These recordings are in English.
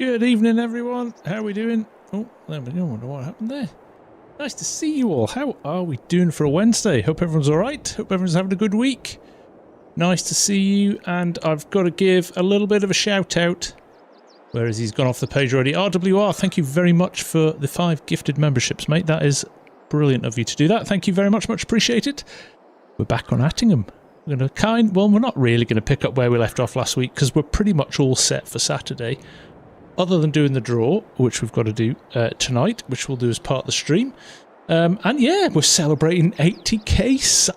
Good evening, everyone. How are we doing? Oh, there we go. I wonder what happened there. Nice to see you all. How are we doing for a Wednesday? Hope everyone's all right. Hope everyone's having a good week. Nice to see you. And I've got to give a little bit of a shout out. Whereas he's gone off the page already. RWR, thank you very much for the 5 gifted memberships, mate. That is brilliant of you to do that. Thank you very much. Much appreciated. We're back on Attingham. We're going to well, we're not really going to pick up where we left off last week because we're pretty much all set for Saturday. Other than doing the draw, which we've got to do tonight, which we'll do as part of the stream. And yeah, we're celebrating 80k,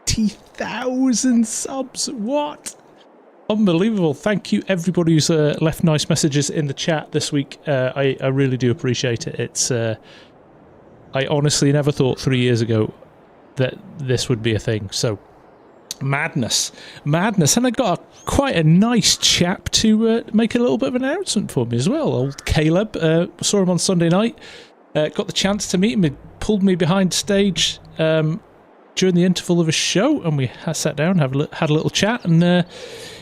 80,000 subs. What? Unbelievable. Thank you everybody who's left nice messages in the chat this week. I really do appreciate it. It's I honestly never thought 3 years ago that this would be a thing. So madness. And I got quite a nice chap to make a little bit of an announcement for me as well. Old Caleb, saw him on Sunday night, got the chance to meet him. He pulled me behind stage during the interval of a show, and we sat down, had a little chat, and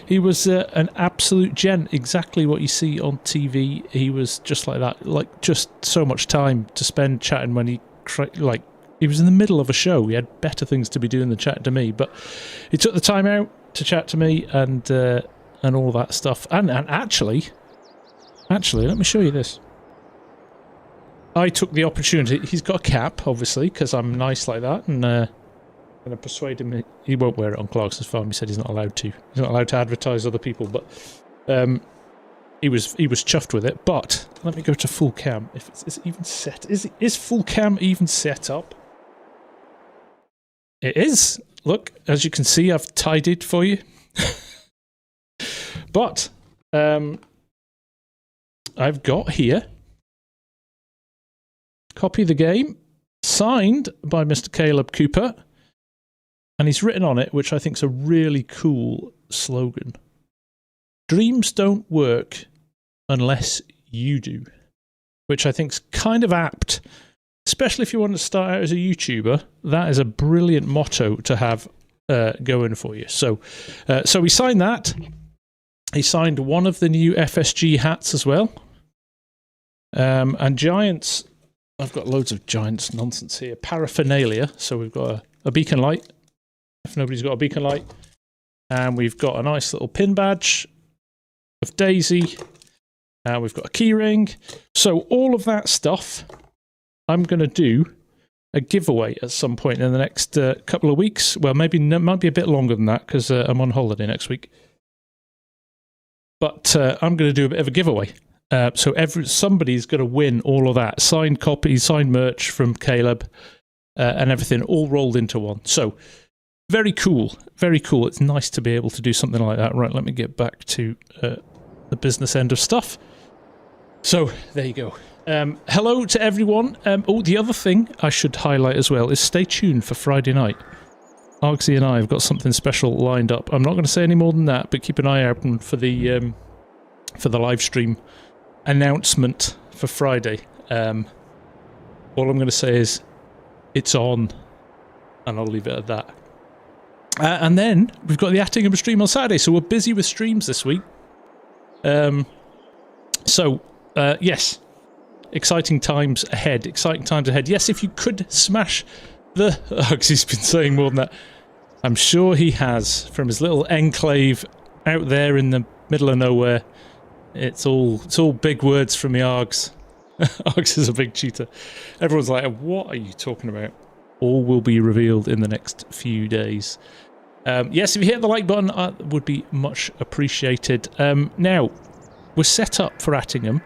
he was an absolute gent, exactly what you see on TV. He was just like that, like just so much time to spend chatting when he he was in the middle of a show. He had better things to be doing than chatting to me, but he took the time out to chat to me and all that stuff. And actually, let me show you this. I took the opportunity. He's got a cap, obviously, because I'm nice like that, and I'm going to persuade him he won't wear it on Clarkson's farm. He said he's not allowed to. He's not allowed to advertise other people, but he was chuffed with it. But let me go to full cam. If it's even set, is full cam even set up? It is. Look, as you can see, I've tidied for you. But I've got here copy of the game, signed by Mr. Caleb Cooper, and he's written on it, which I think is a really cool slogan. Dreams don't work unless you do, which I think is kind of apt. Especially if you want to start out as a YouTuber, that is a brilliant motto to have going for you. So he signed that. He signed one of the new FSG hats as well. And Giants, I've got loads of Giants nonsense here. Paraphernalia. So we've got a beacon light, if nobody's got a beacon light. And we've got a nice little pin badge of Daisy. We've got a key ring. So all of that stuff, I'm going to do a giveaway at some point in the next couple of weeks. Well, maybe might be a bit longer than that because I'm on holiday next week. But I'm going to do a bit of a giveaway. So somebody's going to win all of that. Signed copies, signed merch from Caleb, and everything all rolled into one. So very cool. Very cool. It's nice to be able to do something like that. Right, let me get back to the business end of stuff. So there you go. Hello to everyone. Oh, the other thing I should highlight as well is stay tuned for Friday night. Argsy and I have got something special lined up. I'm not going to say any more than that, but keep an eye out for the live stream announcement for Friday. All I'm going to say is it's on, and I'll leave it at that. And then we've got the Attingham stream on Saturday, so we're busy with streams this week. Yes. Exciting times ahead. Yes, if you could smash the... Ugsy's been saying more than that. I'm sure he has. From his little enclave out there in the middle of nowhere. It's all big words from the Args. Args is a big cheater. Everyone's like, what are you talking about? All will be revealed in the next few days. Yes, if you hit the like button, that would be much appreciated. Now, we're set up for Attingham.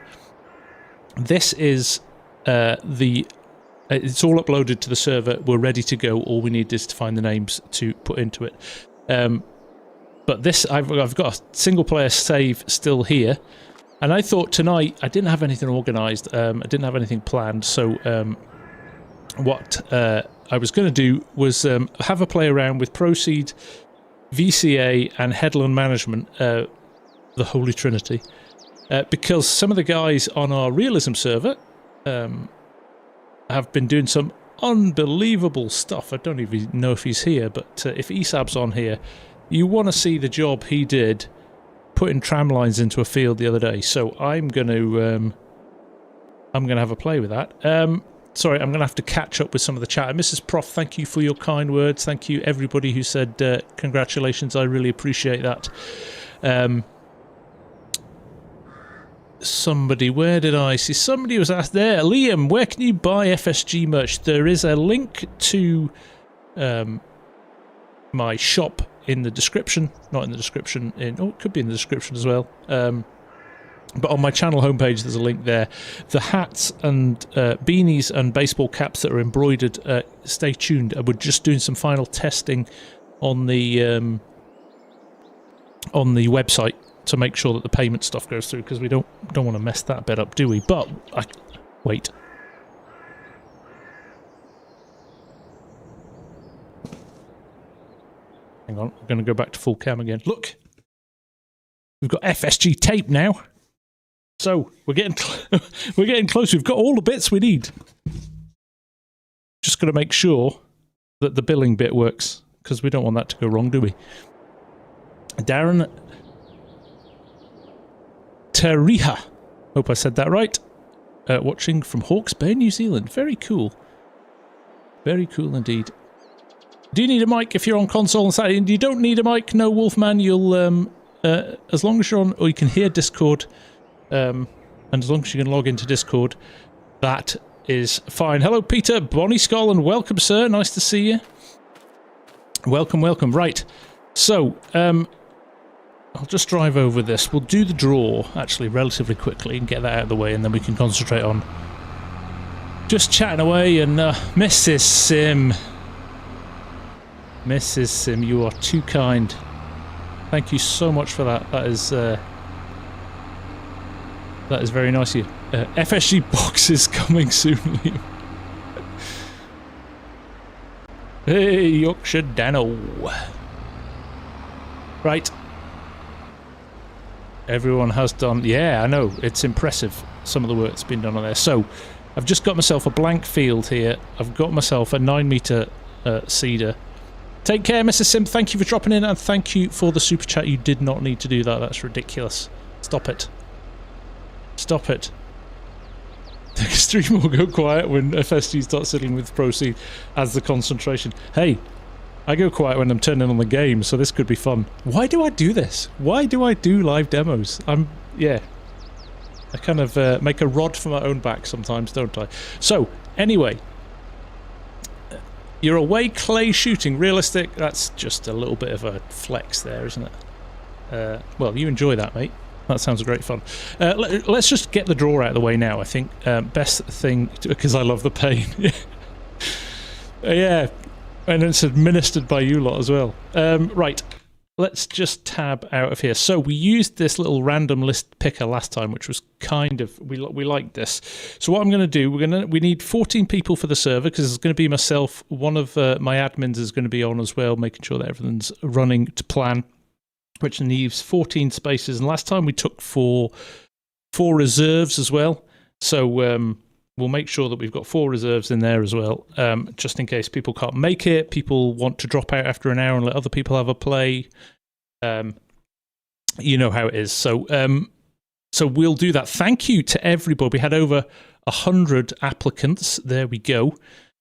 This is it's all uploaded to the server. We're ready to go. All we need is to find the names to put into it. But this, I've got a single player save still here, and I thought tonight I didn't have anything organised. I didn't have anything planned. So what I was going to do was have a play around with Proseed, VCA, and Headland Management, the Holy Trinity. Because some of the guys on our realism server have been doing some unbelievable stuff. I don't even know if he's here, but if Esab's on here, you want to see the job he did putting tram lines into a field the other day, so I'm going to have a play with that. Sorry, I'm going to have to catch up with some of the chat. Mrs. Prof, thank you for your kind words. Thank you, everybody who said congratulations. I really appreciate that. Somebody, where did I see? Somebody was asked there. Liam, where can you buy FSG merch? There is a link to my shop in the description. Not in the description. Oh, it could be in the description as well. But on my channel homepage, there's a link there. The hats and beanies and baseball caps that are embroidered, stay tuned. We're just doing some final testing on the website to make sure that the payment stuff goes through, because we don't want to mess that bit up, do we? But wait. Hang on, I'm going to go back to full cam again. Look, we've got FSG tape now. So we're getting we're getting close. We've got all the bits we need. Just got to make sure that the billing bit works, because we don't want that to go wrong, do we? Darren Teriha, hope I said that right. Watching from Hawke's Bay, New Zealand. Very cool. Very cool indeed. Do you need a mic if you're on console and Saturday? You don't need a mic, no, Wolfman. You'll as long as you're on, or you can hear Discord. And as long as you can log into Discord, that is fine. Hello, Peter, Bonnie Skull, and welcome, sir. Nice to see you. Welcome, welcome. Right. So, I'll just drive over this. We'll do the draw, actually, relatively quickly and get that out of the way, and then we can concentrate on just chatting away. And Mrs. Sim. Mrs. Sim, you are too kind. Thank you so much for that. That is very nice of you. FSG boxes coming soon, Liam. Hey, Yorkshire Dano. Right. Everyone has done... Yeah, I know. It's impressive, some of the work that's been done on there. So, I've just got myself a blank field here. I've got myself a 9-metre cedar. Take care, Mrs. Sim. Thank you for dropping in, and thank you for the super chat. You did not need to do that. That's ridiculous. Stop it. Stop it. The stream will go quiet when FSG starts sitting with Proseed as the concentration. Hey, I go quiet when I'm turning on the game, so this could be fun. Why do I do this? Why do I do live demos? Yeah. I kind of make a rod for my own back sometimes, don't I? So, anyway. You're away clay shooting. Realistic? That's just a little bit of a flex there, isn't it? Well, you enjoy that, mate. That sounds great fun. Let's just get the draw out of the way now, I think. Best thing, because I love the pain. Yeah, and it's administered by you lot as well. Right, let's just tab out of here. So we used this little random list picker last time, which was kind of, we liked this. So what I'm going to do, we need 14 people for the server, because it's going to be myself. One of my admins is going to be on as well, making sure that everything's running to plan, which leaves 14 spaces. And last time we took four reserves as well. So we'll make sure that we've got 4 reserves in there as well, just in case people can't make it. People want to drop out after an hour and let other people have a play. You know how it is. So so we'll do that. Thank you to everybody. We had over 100 applicants. There we go.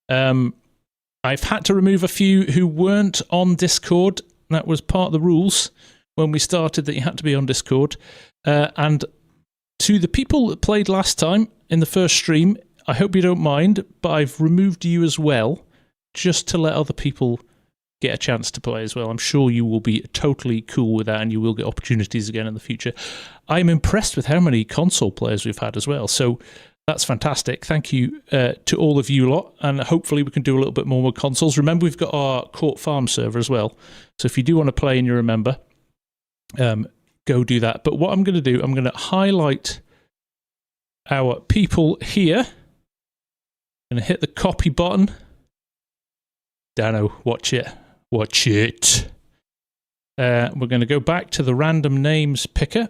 I've had to remove a few who weren't on Discord. That was part of the rules when we started, that you had to be on Discord. And to the people that played last time in the first stream, I hope you don't mind, but I've removed you as well, just to let other people get a chance to play as well. I'm sure you will be totally cool with that, and you will get opportunities again in the future. I'm impressed with how many console players we've had as well, so that's fantastic. Thank you to all of you lot, and hopefully we can do a little bit more with consoles. Remember, we've got our Court Farm server as well, so if you do want to play and you remember, go do that. But what I'm going to do, I'm going to highlight our people here. I'm going to hit the copy button. Dano, watch it. Watch it. We're going to go back to the random names picker.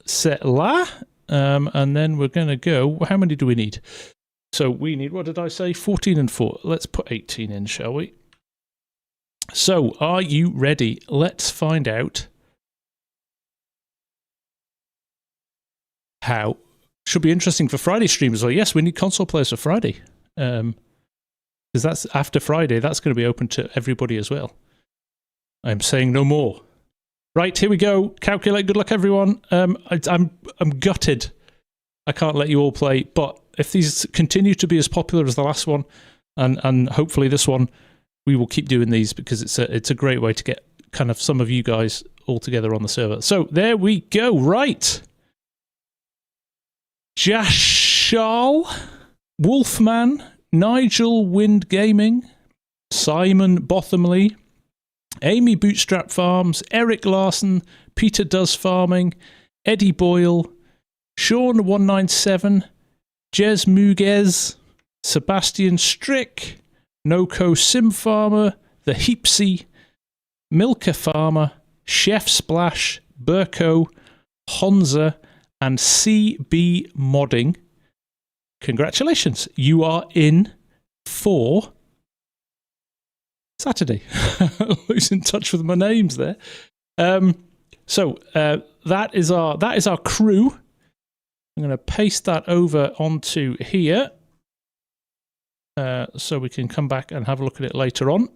Set la. And then we're going to go... How many do we need? So we need, what did I say? 14 and 4. Let's put 18 in, shall we? So, are you ready? Let's find out how should be interesting for Friday stream as well. Yes, we need console players for Friday. Because that's after Friday, that's going to be open to everybody as well. I'm saying no more. Right, here we go. Calculate. Good luck, everyone. I'm gutted I can't let you all play, but if these continue to be as popular as the last one, and hopefully this one, we will keep doing these because it's a great way to get kind of some of you guys all together on the server. So there we go. Right. Jashal, Wolfman, Nigel Wind Gaming, Simon Bothamley, Amy Bootstrap Farms, Eric Larson, Peter Does Farming, Eddie Boyle, Sean 197, Jez Muguez, Sebastian Strick, Noco Sim Farmer, The Heapsy, Milka Farmer, Chef Splash, Burko, Honza, and CB Modding. Congratulations, you are in for Saturday. Losing touch with my names there. So that is our crew. I'm going to paste that over onto here, so we can come back and have a look at it later on.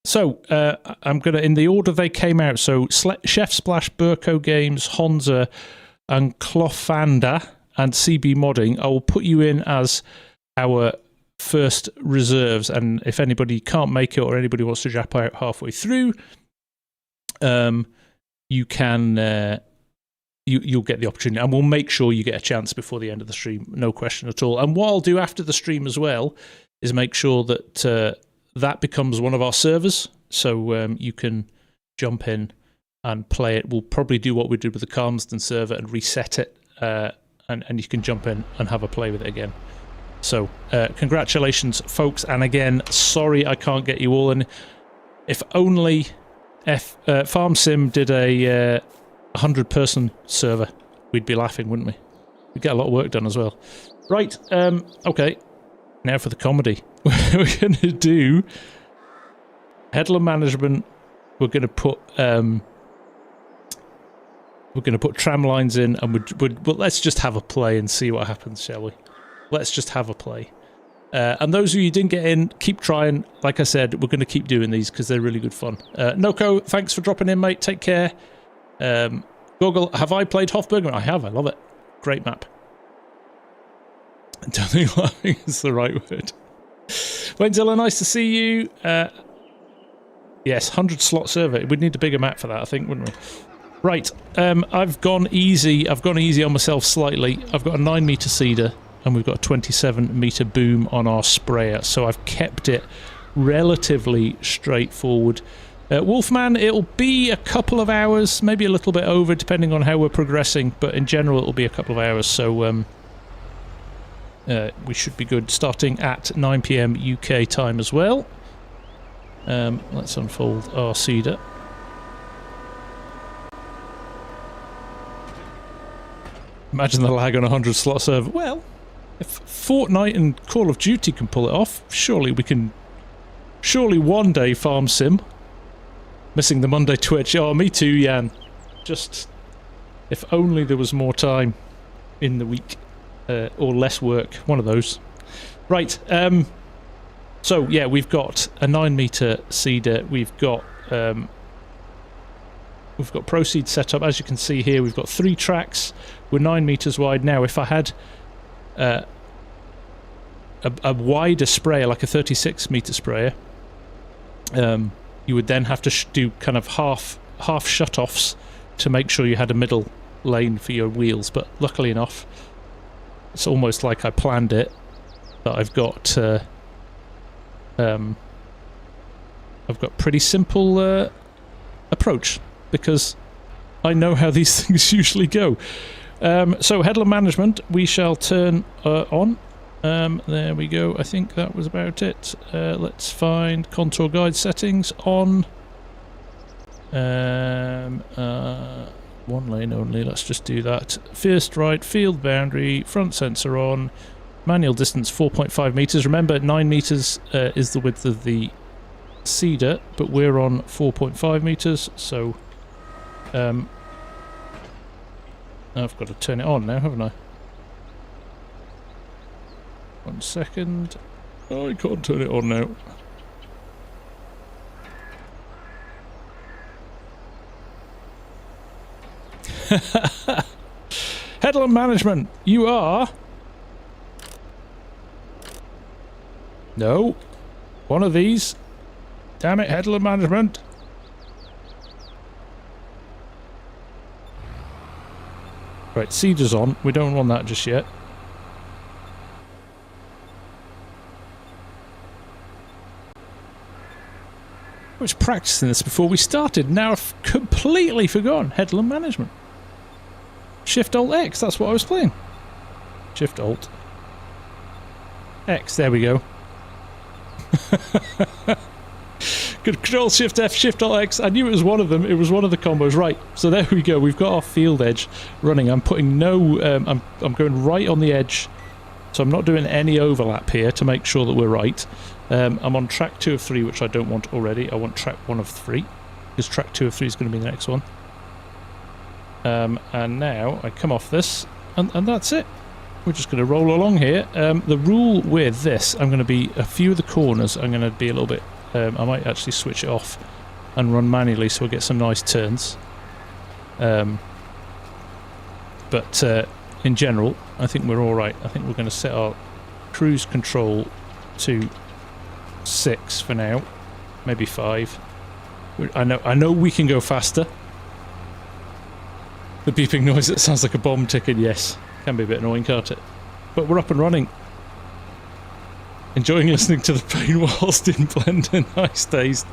So I'm going to, in the order they came out, so Chef Splash, Burko Games, Honza, and Clofanda, and CB Modding, I will put you in as our first reserves, and if anybody can't make it or anybody wants to drop out halfway through, you can you'll get the opportunity, and we'll make sure you get a chance before the end of the stream, no question at all. And what I'll do after the stream as well is make sure that that becomes one of our servers, so you can jump in and play it. We'll probably do what we did with the Calmsden server and reset it, and you can jump in and have a play with it again. So congratulations, folks, and again, sorry I can't get you all in. If only FarmSim did a 100-person server, we'd be laughing, wouldn't we? We'd get a lot of work done as well. Right, okay, now for the comedy. We're going to do headland management. We're going to put tram lines in, and well, let's just have a play and see what happens, shall we? Let's just have a play. And those of you who didn't get in, keep trying. Like I said, we're going to keep doing these because they're really good fun. Noco, thanks for dropping in, mate. Take care. Goggle, have I played Hofburg? I have. I love it. Great map. I don't think laughing is the right word. Wenzilla, nice to see you. Yes, 100-slot server. We'd need a bigger map for that, I think, wouldn't we? Right. I've gone easy. I've gone easy on myself slightly. I've got a 9-meter cedar, and we've got a 27-meter boom on our sprayer, so I've kept it relatively straightforward. Wolfman, it'll be a couple of hours, maybe a little bit over, depending on how we're progressing, but in general it'll be a couple of hours, so we should be good, starting at 9 PM UK time as well. Let's unfold our cedar. Imagine the lag on a 100-slot server. Well, if Fortnite and Call of Duty can pull it off, surely we can. Surely one day, Farm Sim. Missing the Monday Twitch. Oh, me too, Jan. Just, if only there was more time in the week, or less work. One of those. Right. So yeah, we've got a 9-meter cedar. We've got Proseed set up. As you can see here, we've got 3 tracks. We're 9 meters wide now. If I had a wider sprayer, like a 36-meter sprayer, you would then have to do kind of half shut-offs to make sure you had a middle lane for your wheels. But luckily enough, it's almost like I planned it. That I've got pretty simple approach, because I know how these things usually go. So headland management, we shall turn on. There we go. I think that was about it. Let's find contour guide settings on. 1 lane only. Let's just do that. First right, field boundary, front sensor on. Manual distance 4.5 meters. Remember, 9 meters is the width of the cedar, but we're on 4.5 meters, so I've got to turn it on now, haven't I? 1 second. Oh, I can't turn it on now. Headland management, you are... No. One of these. Damn it, headland management. Right, seeder's on. We don't want that just yet. I was practicing this before we started. Now I've completely forgotten headland management. Shift Alt X, that's what I was playing. Shift Alt X, there we go. Control Shift F, Shift Alt X. I knew it was one of them. It was one of the combos. Right, so there we go. We've got our field edge running. I'm putting no... I'm going right on the edge. So I'm not doing any overlap here to make sure that we're right. I'm on track 2 of 3, which I don't want already. I want track 1 of 3. Because track 2 of 3 is going to be the next one. And now I come off this. And that's it. We're just going to roll along here. The rule with this, I'm going to be... A few of the corners, I'm going to be a little bit... I might actually switch it off and run manually so we get some nice turns. But in general, I think we're alright. I think we're going to set our cruise control to 6 for now. Maybe 5. I know we can go faster. The beeping noise, that sounds like a bomb ticking, yes. Can be a bit annoying, can't it? But we're up and running. Enjoying listening to the pain whilst in Blender. Nice taste.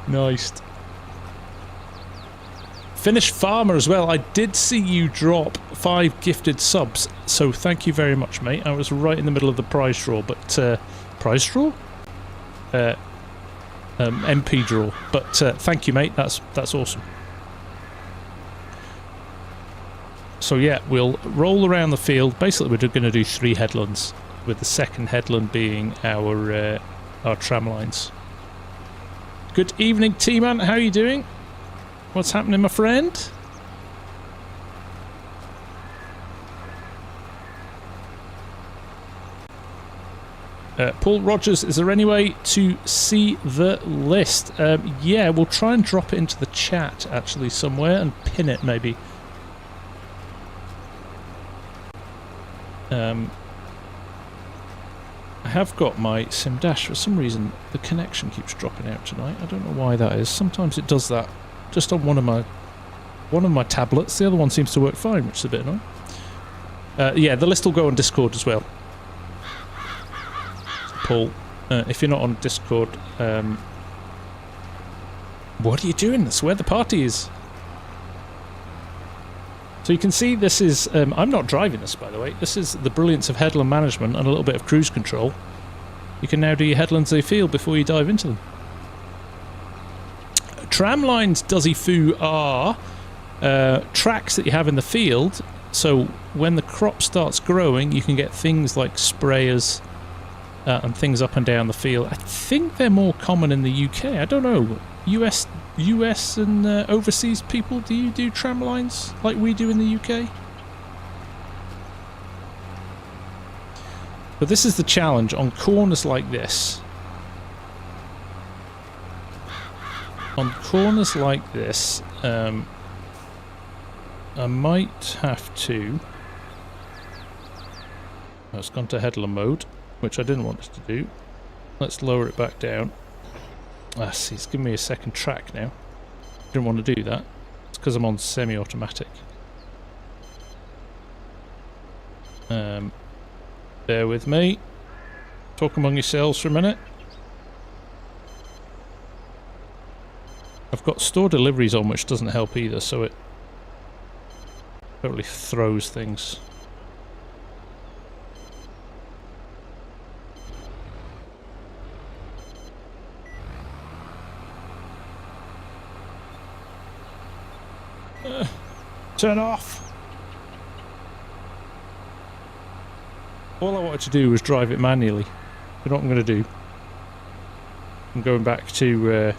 Nice. Finnish Farmer as well. I did see you drop 5 gifted subs, so thank you very much, mate. I was right in the middle of the prize draw, but... prize draw? MP draw. But thank you, mate. That's awesome. So yeah, we'll roll around the field. Basically, we're going to do 3 headlands, with the second headland being our tram lines. Good evening, T-Man. How are you doing? What's happening, my friend? Paul Rogers, is there any way to see the list? Yeah, we'll try and drop it into the chat, actually, somewhere, and pin it, maybe. I have got my Sim Dash. For some reason, the connection keeps dropping out tonight. I don't know why that is. Sometimes it does that. Just on one of my tablets. The other one seems to work fine, which is a bit annoying. Yeah, the list will go on Discord as well. Paul, if you're not on Discord, what are you doing? That's where the party is. So you can see this is... I'm not driving this, by the way. This is the brilliance of headland management and a little bit of cruise control. You can now do your headlands they feel before you dive into them. Tram lines, Duzzy Foo, are tracks that you have in the field. So when the crop starts growing, you can get things like sprayers and things up and down the field. I think they're more common in the UK. I don't know. US and overseas people, do you do tram lines like we do in the UK? But this is the challenge on corners like this. On corners like this, I might have to... Oh, it's gone to headland mode, which I didn't want it to do. Let's lower it back down. Ah, see, it's giving me a second track now. Didn't want to do that. It's because I'm on semi-automatic. Bear with me. Talk among yourselves for a minute. I've got store deliveries on, which doesn't help either, so it totally throws things. Turn off! All I wanted to do was drive it manually. You know what I'm going to do? I'm going back to...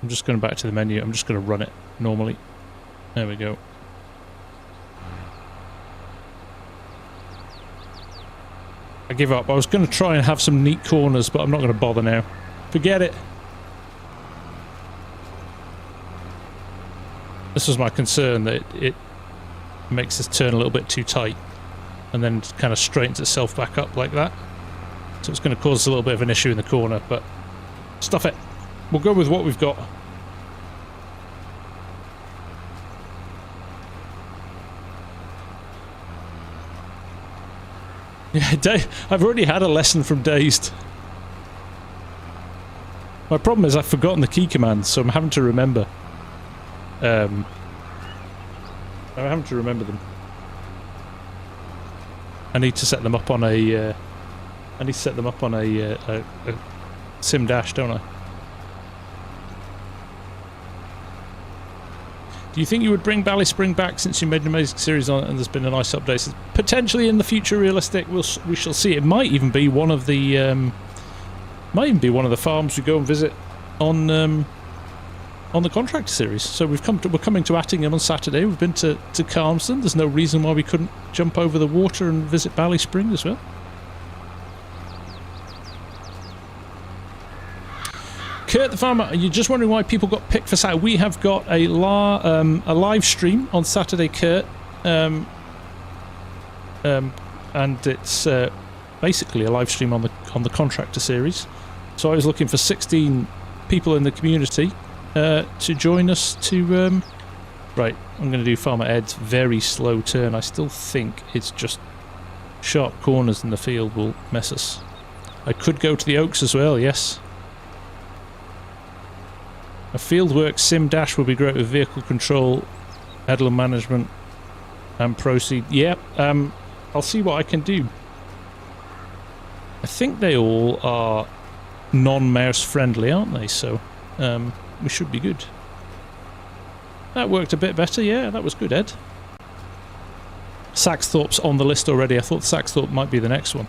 I'm just going back to the menu. I'm just going to run it normally. There we go. I give up. I was going to try and have some neat corners, but I'm not going to bother now. Forget it. This was my concern, that it makes this turn a little bit too tight and then kind of straightens itself back up like that. So it's going to cause a little bit of an issue in the corner, but stuff it. We'll go with what we've got. Yeah, I've already had a lesson from Dazed. My problem is I've forgotten the key commands, so I'm having to remember. I'm having to remember them. I need to set them up on a. I need to set them up on a sim dash, don't I? Do you think you would bring Ballyspring back, since you made an amazing series on it and there's been a nice update? Potentially in the future, realistic. We shall see. It might even be one of the farms we go and visit on the Contractor series. So we're coming to Attingham on Saturday. We've been to Carmston. There's no reason why we couldn't jump over the water and visit Ballyspring as well. Kurt the Farmer, are you just wondering why people got picked for Saturday? We have got a live stream on Saturday, Kurt, and it's basically a live stream on the Contractor series. So I was looking for 16 people in the community to join us to. Right, I'm going to do Farmer Ed's very slow turn. I still think it's just sharp corners in the field will mess us. I could go to the Oaks as well. Yes. A Fieldwork sim dash would be great with vehicle control, headland management, and Proseed. Yeah, I'll see what I can do. I think they all are non-mouse friendly, aren't they? So we should be good. That worked a bit better. Yeah, that was good, Ed. Saxthorpe's on the list already. I thought Saxthorpe might be the next one.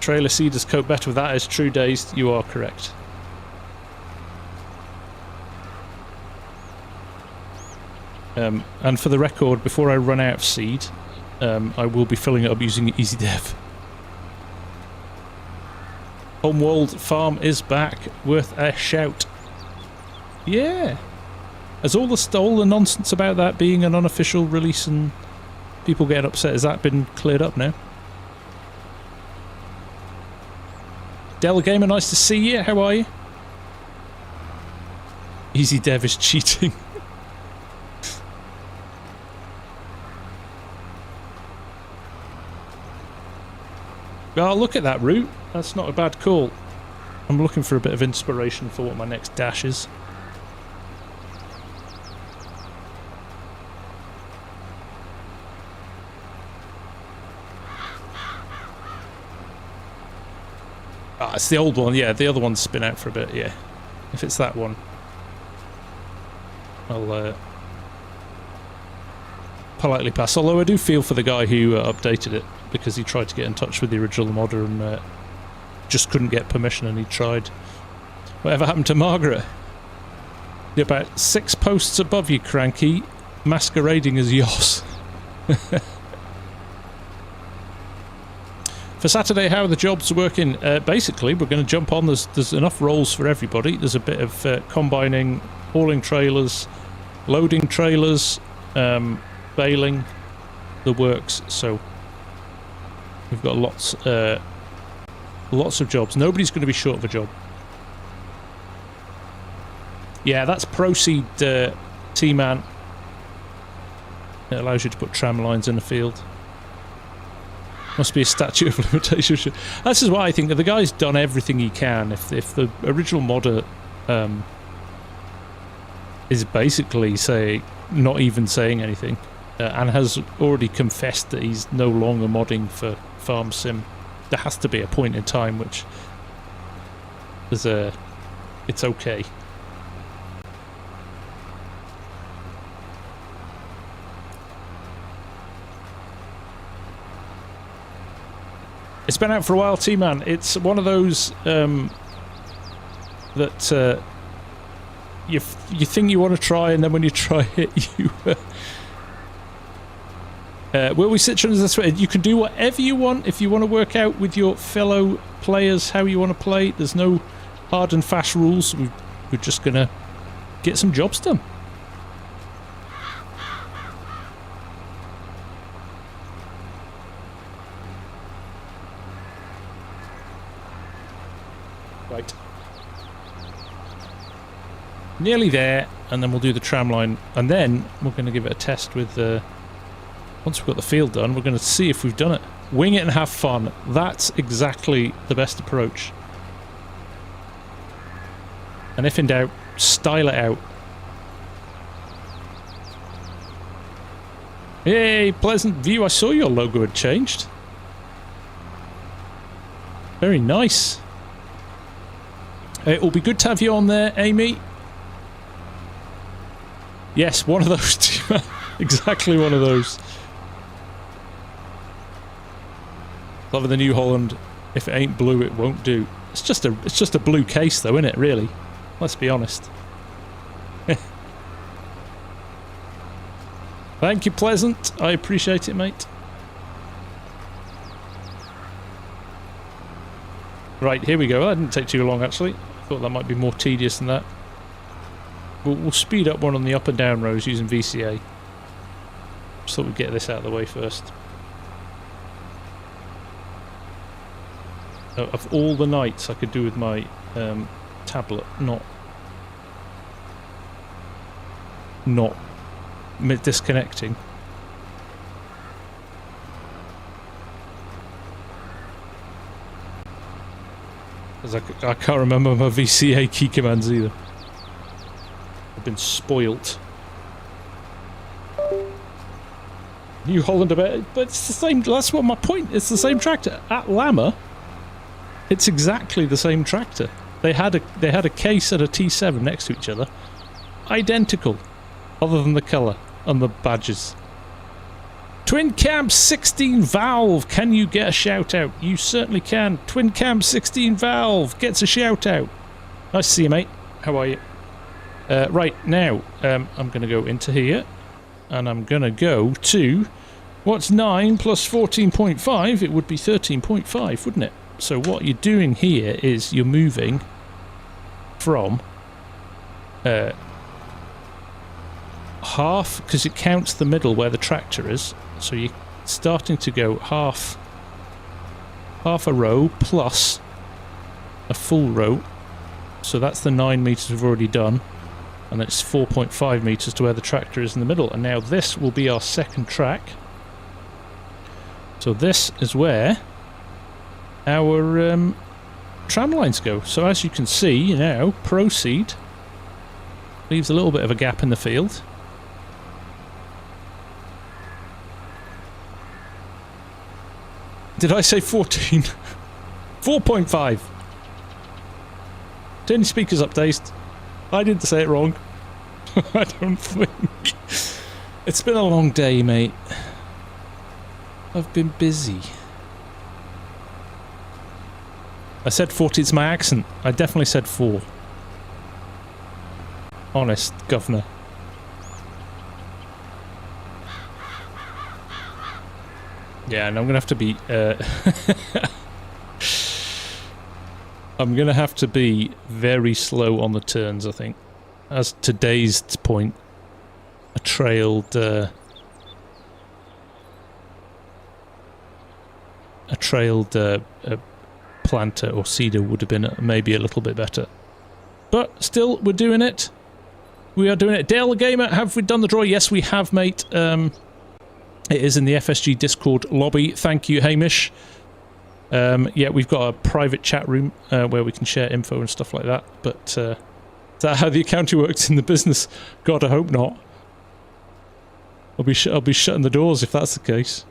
Trailer seeders cope better with that. Is true, Dazed. You are correct. And for the record, before I run out of seed, I will be filling it up using EasyDev. Homeworld Farm is back. Worth a shout. Yeah. Has all the nonsense about that being an unofficial release and people getting upset, has that been cleared up now? Del Gamer, nice to see you. How are you? EasyDev is cheating. Well, look at that route. That's not a bad call. I'm looking for a bit of inspiration for what my next dash is. Ah, it's the old one. Yeah, the other one's spin out for a bit. Yeah, if it's that one, I'll politely pass. Although I do feel for the guy who updated it, because he tried to get in touch with the original modder and just couldn't get permission, and he tried. Whatever happened to Margaret? You're about 6 posts above you, Cranky, masquerading as Yoss. For Saturday, how are the jobs working? Basically, we're going to jump on. There's enough roles for everybody. There's a bit of combining, hauling trailers, loading trailers, baling, the works. So we've got lots of jobs. Nobody's going to be short of a job. Yeah, that's Proseed, T-Man. It allows you to put tram lines in the field. Must be a statute of limitation. This is what I think. The guy's done everything he can. If the original modder is basically not even saying anything, and has already confessed that he's no longer modding for Farm Sim, there has to be a point in time which it's okay. It's been out for a while, T-Man. It's one of those that you think you want to try, and then when you try it, you where we sit on this way, you can do whatever you want. If you want to work out with your fellow players how you want to play, there's no hard and fast rules. We're just gonna get some jobs done. Right. Nearly there, and then we'll do the tramline, and then we're going to give it a test with once we've got the field done, we're going to see if we've done it. Wing it and have fun. That's exactly the best approach. And if in doubt, style it out. Hey, Pleasant View, I saw your logo had changed. Very nice. It will be good to have you on there, Amy. Yes, one of those two. Exactly one of those. Loving the New Holland. If it ain't blue, it won't do. It's just a blue case, though, isn't it? Really. Let's be honest. Thank you, Pleasant. I appreciate it, mate. Right, here we go. That didn't take too long, actually. I thought that might be more tedious than that. We'll speed up one on the up and down rows using VCA. Just thought we'd get this out of the way first. Of all the nights I could do with my tablet, not disconnecting. Because I can't remember my VCA key commands either. I've been spoilt. New Holland about, but it's the same. That's what my point. It's the same tractor at Lammer. It's exactly the same tractor. They had a case and a T7 next to each other, identical, other than the colour and the badges. Twin Cam 16 valve. Can you get a shout out? You certainly can. Twin Cam 16 valve gets a shout out. Nice to see you, mate. How are you? Right now, I'm going to go into here, and I'm going to go to what's 9 plus 14.5. It would be 13.5, wouldn't it? So what you're doing here is you're moving from half, because it counts the middle where the tractor is. So you're starting to go half a row plus a full row. So that's the 9 meters we've already done. And then it's 4.5 meters to where the tractor is in the middle. And now this will be our second track. So this is where our tram lines go. So as you can see now, Proseed leaves a little bit of a gap in the field. Did I say 14? 4.5. Turn your speakers up, Dazed. I didn't say it wrong. I don't think. It's been a long day, mate. I've been busy. I said 40, it's my accent. I definitely said 4. Honest, governor. Yeah, and I'm going to have to be... I'm going to have to be very slow on the turns, I think. As today's point, a trailed planter or cedar would have been maybe a little bit better. But still, we're doing it. We are doing it. Dale the Gamer, have we done the draw? Yes, we have, mate. It is in the FSG Discord lobby. Thank you, Hamish. Yeah, we've got a private chat room where we can share info and stuff like that. But is that how the accounting works in the business? God, I hope not. I'll be shutting the doors if that's the case.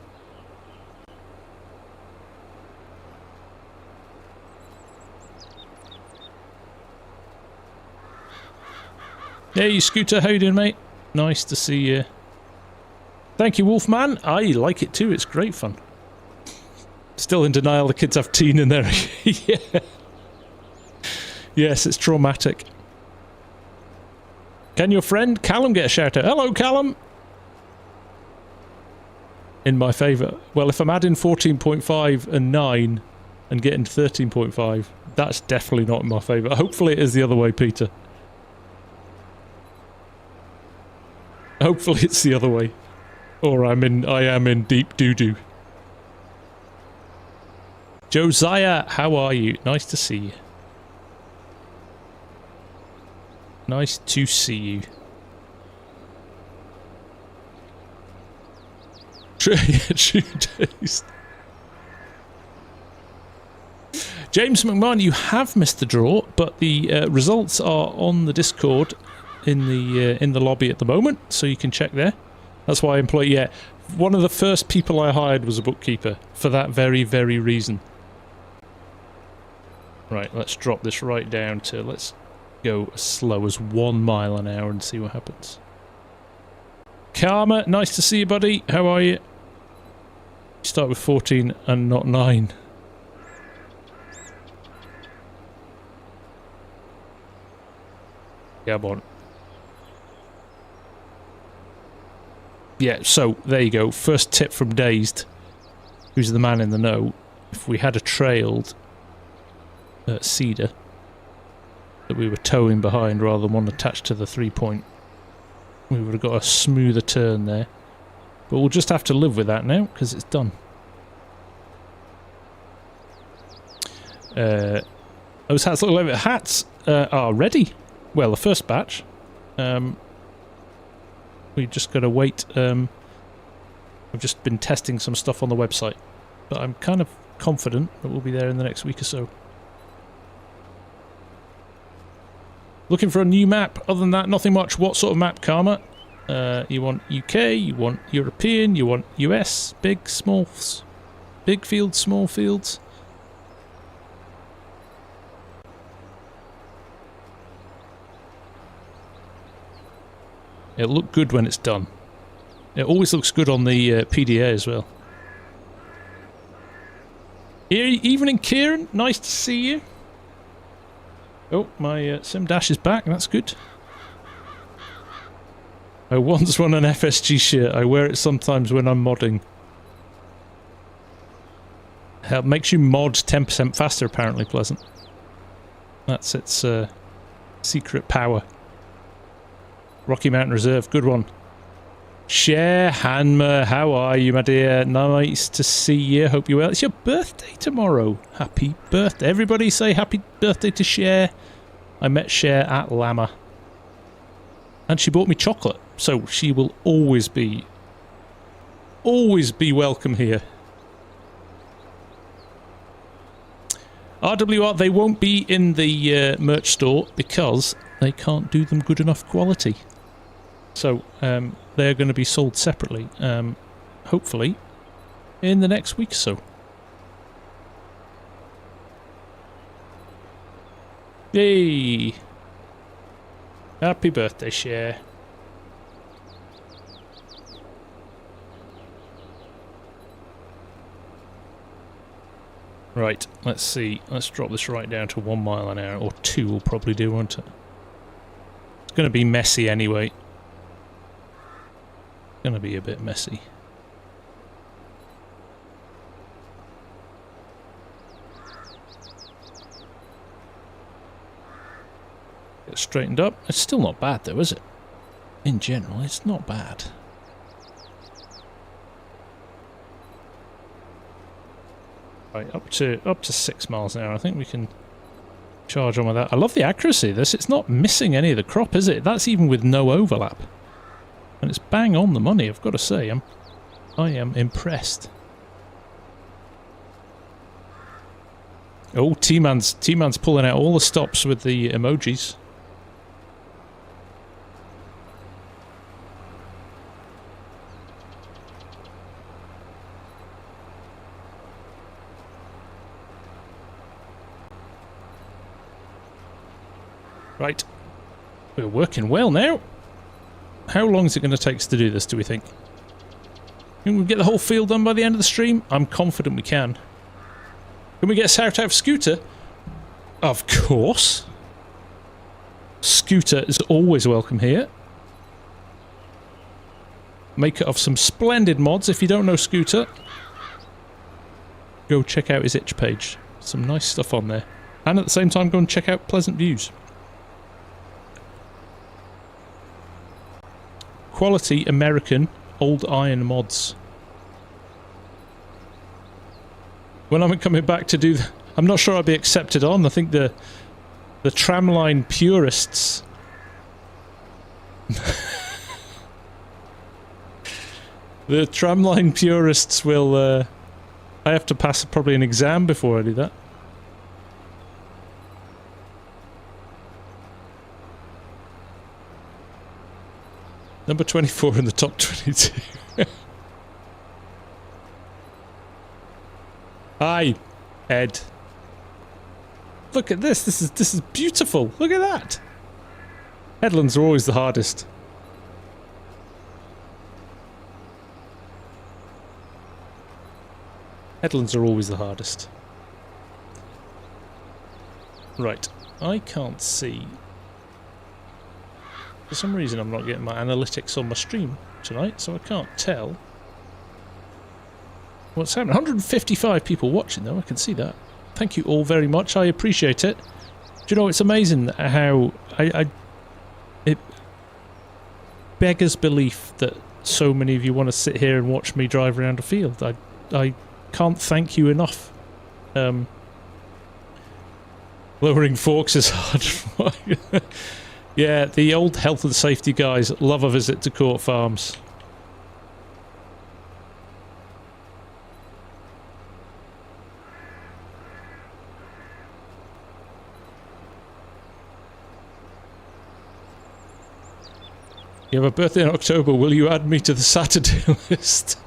Hey, Scooter, how you doing, mate? Nice to see you. Thank you, Wolfman. I like it too. It's great fun. Still in denial the kids have teen in there. Yeah. Yes, it's traumatic. Can your friend Callum get a shout out? Hello, Callum! In my favour. Well, if I'm adding 14.5 and 9 and getting 13.5, that's definitely not in my favour. Hopefully it is the other way, Peter. Hopefully it's the other way. Or I am in deep doo-doo. Josiah, how are you? Nice to see you. Nice to see you. True days. James McMahon, you have missed the draw, but the results are on the Discord in the lobby at the moment, so you can check there. That's why I employ. Yeah, one of the first people I hired was a bookkeeper for that very, very reason. Right, let's drop this right down to, let's go as slow as 1 mile an hour and see what happens. Karma, nice to see you, buddy. How are you? You start with 14 and not 9. Yeah, I'm on. Yeah, so there you go. First tip from Dazed, who's the man in the know. If we had a trailed cedar that we were towing behind rather than one attached to the 3-point, we would have got a smoother turn there. But we'll just have to live with that now, because it's done. Those hats look like hats are ready. Well, the first batch. We just got to wait. I've just been testing some stuff on the website, but I'm kind of confident that we'll be there in the next week or so. Looking for a new map. Other than that, nothing much. What sort of map, Karma? You want UK, you want European, you want US, big, small, big fields, small fields. It'll look good when it's done. It always looks good on the PDA as well. Evening, Kieran. Nice to see you. Oh, my Sim Dash is back. That's good. I once won an FSG shirt. I wear it sometimes when I'm modding. It makes you mod 10% faster, apparently, Pleasant. That's its secret power. Rocky Mountain Reserve, good one. Cher Hanma, how are you, my dear? Nice to see you. Hope you're well. It's your birthday tomorrow. Happy birthday. Everybody say happy birthday to Cher. I met Cher at Llama. And she bought me chocolate. So she will always be welcome here. RWR, they won't be in the merch store because they can't do them good enough quality. So they're going to be sold separately, hopefully, in the next week or so. Yay! Happy birthday, Cher. Right, let's see. Let's drop this right down to 1 mile an hour, or 2 will probably do, won't it? It's going to be messy anyway. Going to be a bit messy. Get straightened up. It's still not bad though, is it? In general, it's not bad. Right, up to 6 miles an hour. I think we can charge on with that. I love the accuracy of this. It's not missing any of the crop, is it? That's even with no overlap. And it's bang on the money, I've got to say. I am impressed. Oh, T-Man's pulling out all the stops with the emojis. Right. We're working well now. How long is it going to take us to do this, do we think? Can we get the whole field done by the end of the stream? I'm confident we can. Can we get a shout out for Scooter? Of course. Scooter is always welcome here. Maker of some splendid mods. If you don't know Scooter, go check out his itch page. Some nice stuff on there. And at the same time, go and check out Pleasant Views. Quality American old iron mods. When I'm coming back to do... I'm not sure I'll be accepted on. I think the tramline purists... the tramline purists will... I have to pass probably an exam before I do that. Number 24 in the top 22. Hi, Ed. Look at this. This is beautiful. Look at that. Headlands are always the hardest. Headlands are always the hardest. Right. I can't see. For some reason I'm not getting my analytics on my stream tonight, so I can't tell what's happening. 155 people watching though, I can see that. Thank you all very much, I appreciate it. Do you know, it's amazing how it beggars belief that so many of you want to sit here and watch me drive around a field. I can't thank you enough. Lowering forks is hard. Yeah, the old health and safety guys love a visit to Court Farms. You have a birthday in October, will you add me to the Saturday list?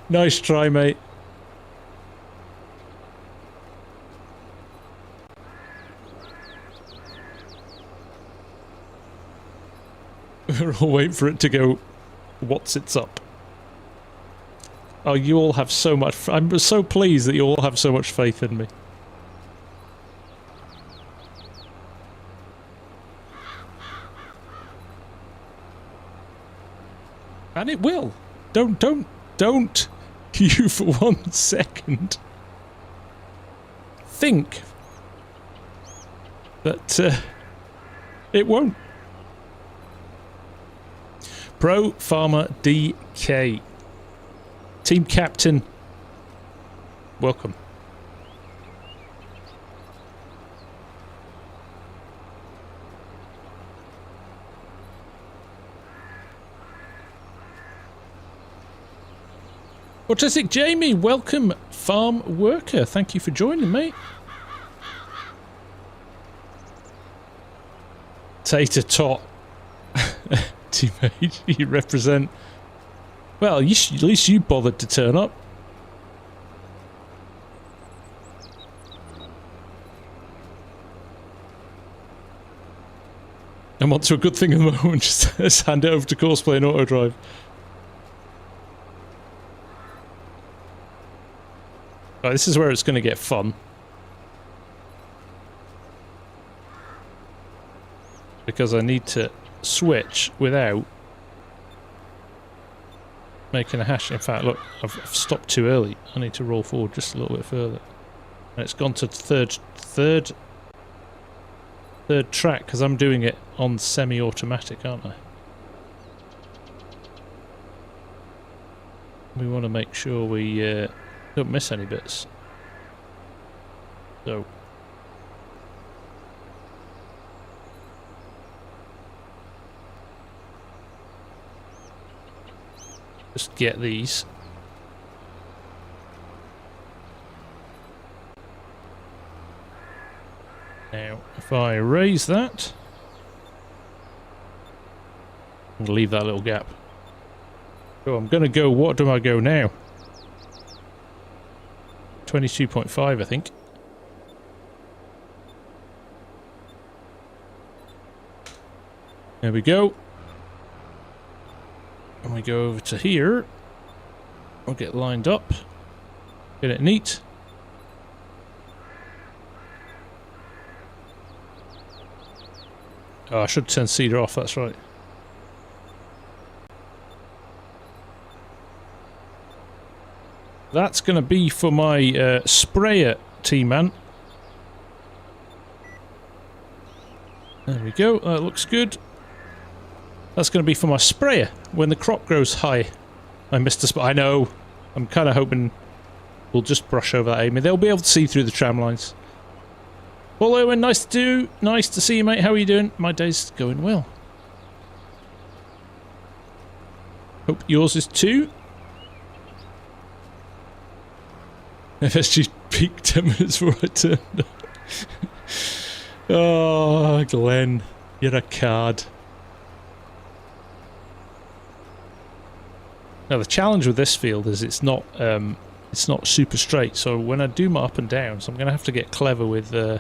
Nice try, mate. We're all waiting for it to go, what's it's up? Oh, you all have so much... I'm so pleased that you all have so much faith in me. And it will. Don't you for 1 second think that it won't. Pro Farmer DK. Team Captain. Welcome. Autistic Jamie, welcome, farm worker. Thank you for joining, mate. Tater tot. Teammate, you represent... Well, at least you bothered to turn up. I'm on to a good thing at the moment. Just hand it over to Courseplay and Autodrive. Right, this is where it's going to get fun. Because I need to switch without making a hash. In fact, look, I've stopped too early. I need to roll forward just a little bit further. And it's gone to third track because I'm doing it on semi-automatic, aren't I? We want to make sure we don't miss any bits. So just get these. Now, if I raise that, and leave that little gap. So I'm going to go, what do I go now? 22.5, I think. There we go. And we go over to here. We'll get lined up. Get it neat. Oh, I should turn cedar off, that's right. That's going to be for my sprayer, T-Man. There we go, that looks good. That's going to be for my sprayer when the crop grows high. I missed a spot. I know. I'm kind of hoping we'll just brush over that, Amy. They'll be able to see through the tram lines. Well, Owen, nice to see you, mate. How are you doing? My day's going well. Hope yours is too. FSG peaked 10 minutes before I turned up. Oh, Glenn, you're a card. Now the challenge with this field is it's not super straight. So when I do my up and downs, I'm gonna have to get clever with how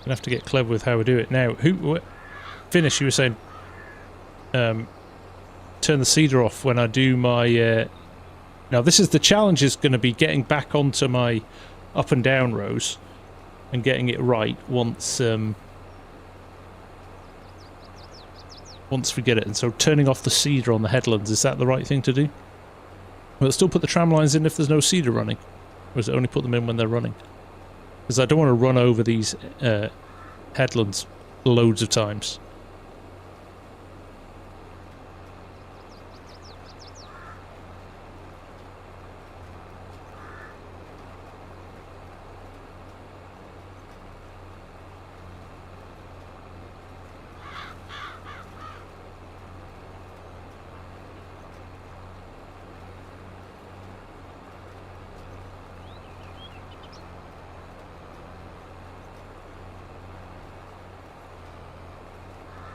I do it. Now, Finish, you were saying, turn the cedar off when I do my. Now this is the challenge is going to be getting back onto my up and down rows and getting it right once we get it. And so turning off the cedar on the headlands, is that the right thing to do? Will it still put the tram lines in if there's no cedar running? Or does it only put them in when they're running? Because I don't want to run over these headlands loads of times.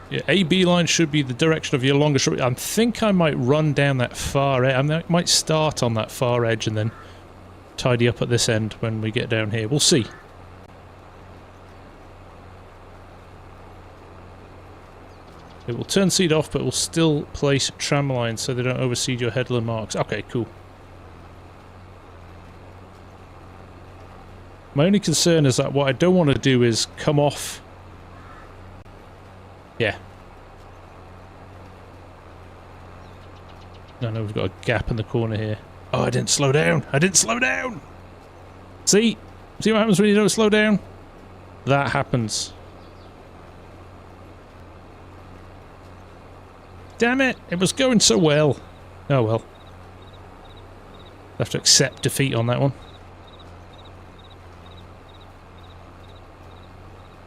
Yeah, AB line should be the direction of your longer short. I think I might run down that far edge. I might start on that far edge and then tidy up at this end when we get down here. We'll see. It will turn seed off, but will still place tram lines so they don't overseed your headland marks. Okay, cool. My only concern is that what I don't want to do is come off. Yeah. No, we've got a gap in the corner here. Oh, I didn't slow down. I didn't slow down. See? See what happens when you don't slow down? That happens. Damn it. It was going so well. Oh, well. I have to accept defeat on that one.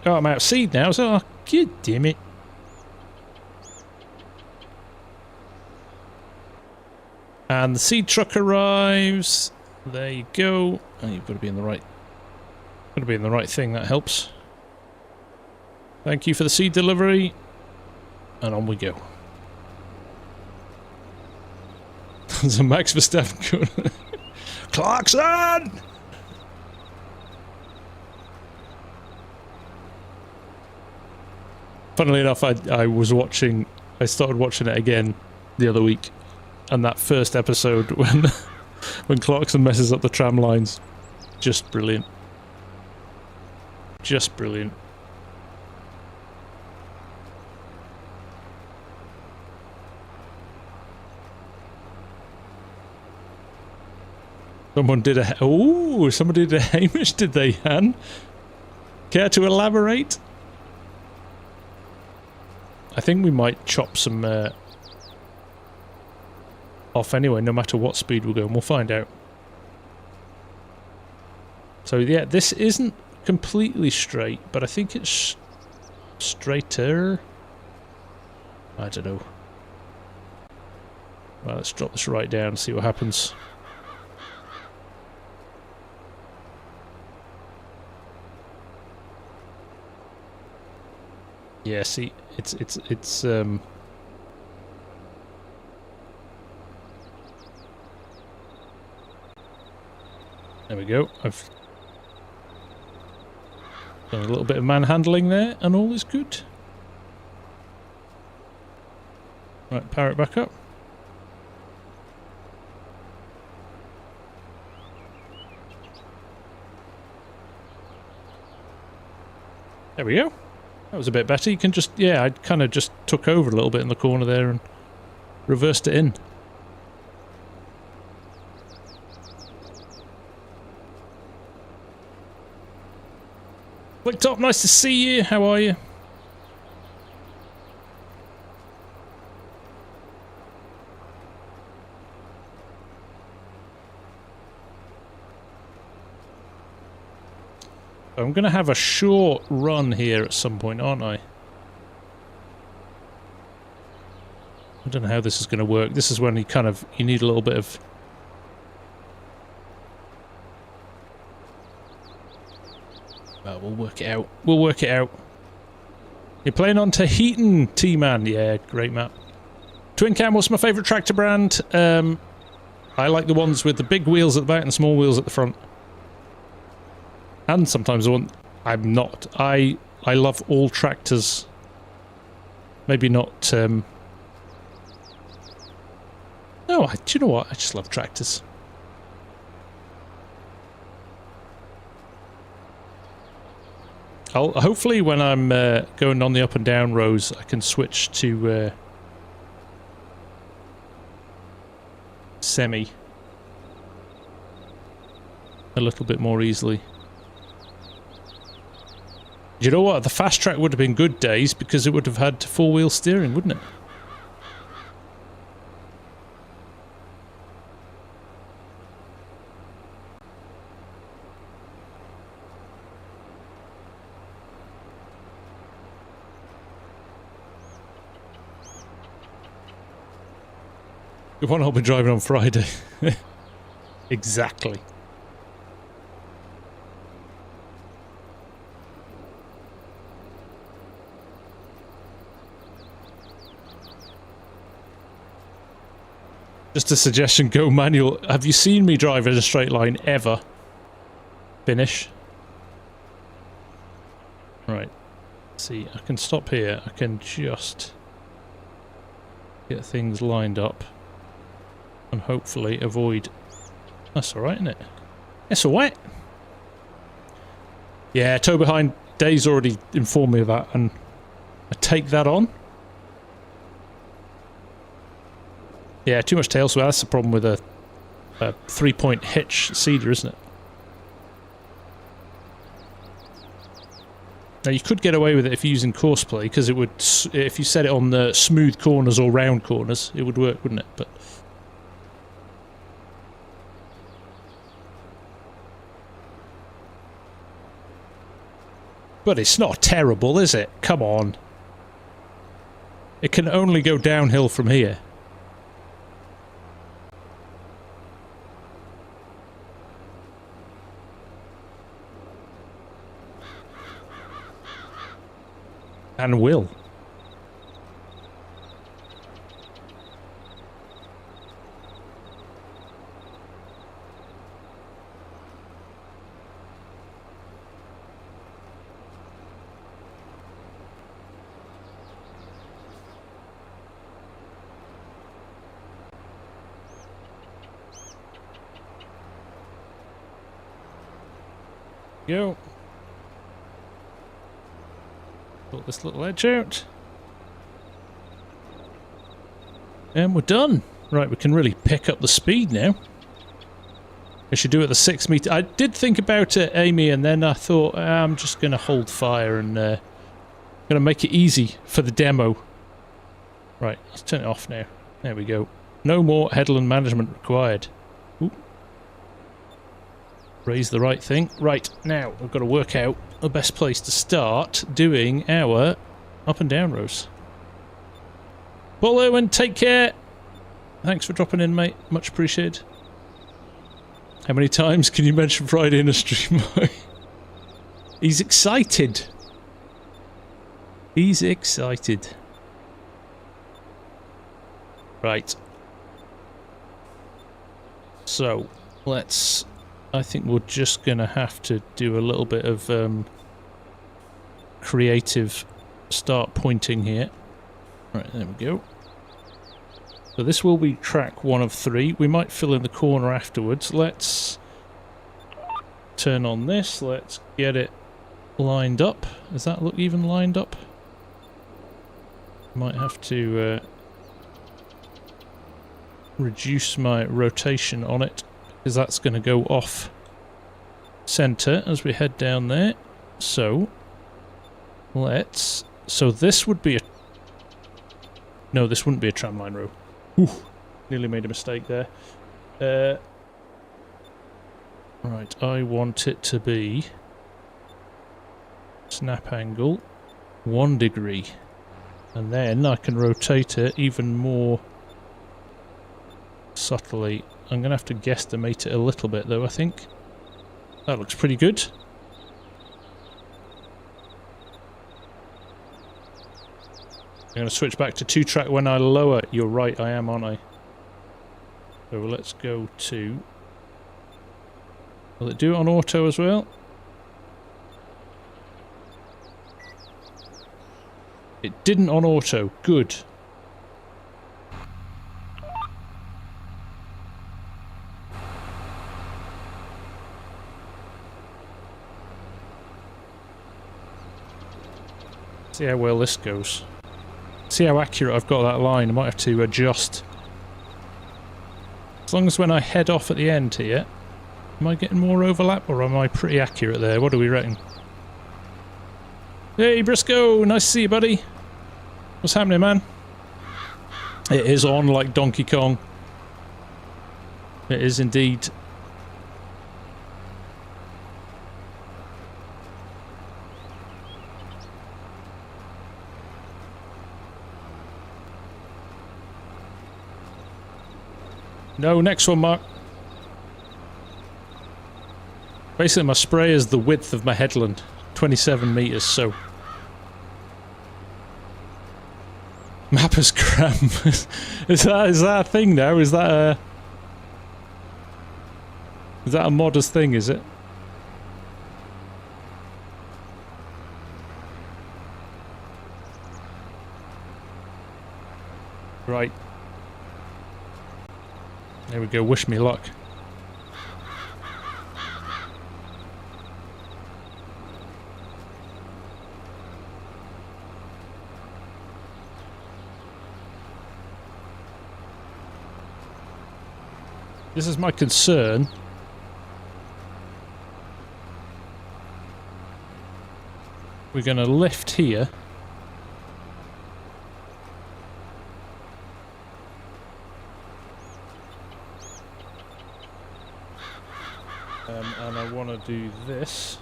Oh, I'm out of seed now, so... Oh, God damn it. And the seed truck arrives. There you go. Oh, you've got to be in the right. Got to be in the right thing. That helps. Thank you for the seed delivery. And on we go. There's a Max Verstappen going. Clarkson! Funnily enough, I was watching. I started watching it again the other week. And that first episode when Clarkson messes up the tram lines, just brilliant. Just brilliant. Someone did a... Oh, somebody did a Hamish, did they, Han? Care to elaborate? I think we might chop some... off anyway, no matter what speed we're going. We'll find out. So yeah, this isn't completely straight, but I think it's straighter. I don't know. Well, let's drop this right down and see what happens. Yeah, see, it's there we go. I've done a little bit of manhandling there, and all is good. Right, power it back up. There we go. That was a bit better. You can just, yeah, I kind of just took over a little bit in the corner there and reversed it in. Click top, nice to see you. How are you? I'm going to have a short run here at some point, aren't I? I don't know how this is going to work. This is when you need a little bit of... Well, we'll work it out. We'll work it out. You're playing on Tahitian, T-Man. Yeah, great map. Twin Cam, what's my favourite tractor brand? I like the ones with the big wheels at the back and small wheels at the front. And sometimes the one I'm not. I love all tractors. Maybe not. No, do you know what? I just love tractors. Hopefully when I'm going on the up and down rows, I can switch to semi a little bit more easily. You know what? The fast track would have been good days because it would have had four-wheel steering, wouldn't it? The one I'll be driving on Friday. Exactly. Just a suggestion, go manual. Have you seen me drive in a straight line ever? Finish. Right. See, I can stop here. I can just get things lined up and hopefully avoid... That's alright, isn't it? It's alright. Yeah, toe behind. Dave's already informed me of that, and I take that on. Yeah, too much tail sway. That's the problem with a 3-point hitch seeder, isn't it? Now you could get away with it if you're using courseplay, because it would, if you set it on the smooth corners or round corners, it would work, wouldn't it? But it's not terrible, is it? Come on. It can only go downhill from here. And will. Go. Sort this little edge out. And we're done. Right, we can really pick up the speed now. I should do it at the 6 meter. I did think about it, Amy, and then I thought I'm just going to hold fire and going to make it easy for the demo. Right, let's turn it off now. There we go. No more headland management required. Ooh. Raise the right thing. Right, now we've got to work out the best place to start doing our up and down rows. Paul Owen, take care. Thanks for dropping in, mate. Much appreciated. How many times can you mention Friday in a stream? He's excited. He's excited. Right. So, let's... I think we're just going to have to do a little bit of creative start pointing here. Right, there we go. So this will be track 1 of 3. We might fill in the corner afterwards. Let's turn on this. Let's get it lined up. Does that look even lined up? Might have to reduce my rotation on it, because that's going to go off center as we head down there. So let's... So this would be a... No, this wouldn't be a tramline row. Ooh, nearly made a mistake there. Right, I want it to be snap angle 1 degree. And then I can rotate it even more subtly. I'm going to have to guesstimate it a little bit though, I think. That looks pretty good. I'm going to switch back to 2-track when I lower. You're right, I am, aren't I? So let's go to... Will it do it on auto as well? It didn't on auto. Good. See how well this goes. See how accurate I've got that line. I might have to adjust. As long as when I head off at the end here, am I getting more overlap or am I pretty accurate there? What do we reckon? Hey Briscoe, nice to see you, buddy. What's happening, man? It is on like Donkey Kong. It is indeed. No, next one, Mark. Basically, my spray is the width of my headland. 27 meters, so... Mapper's cram. Is that a thing now? Is that a modest thing, is it? Right. There we go, wish me luck. This is my concern. We're going to lift here. And I want to do this.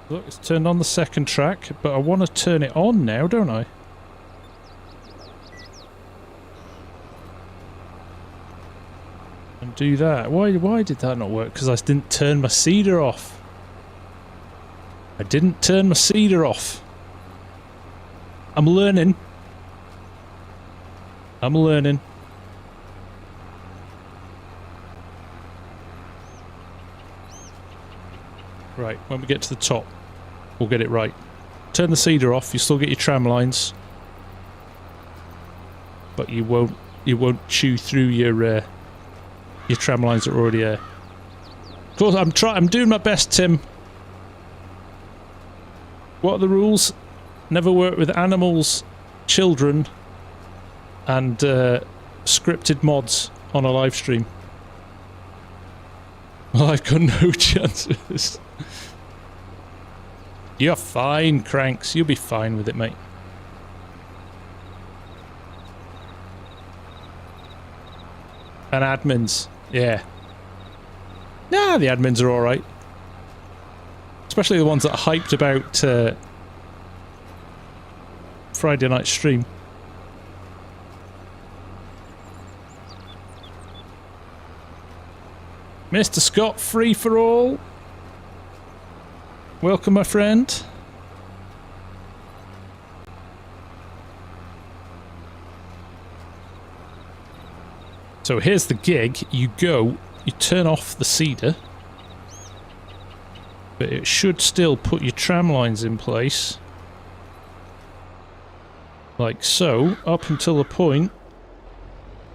Look, it's turned on the second track, but I want to turn it on now, don't I? And do that. Why did that not work? Because I didn't turn my seeder off. I didn't turn my seeder off. I'm learning. I'm learning. Right, when we get to the top, we'll get it right. Turn the seeder off, you still get your tram lines. But you won't chew through your tram lines that are already there. Of course, I'm doing my best, Tim. What are the rules? Never work with animals, children, and scripted mods on a live stream. Well, I've got no chances. You're fine, Cranks. You'll be fine with it, mate. And admins. Yeah. Nah, the admins are alright. Especially the ones that are hyped about Friday night stream. Mr. Scott, free for all. Welcome, my friend. So here's the gig. You turn off the seeder. But it should still put your tram lines in place. Like so, up until the point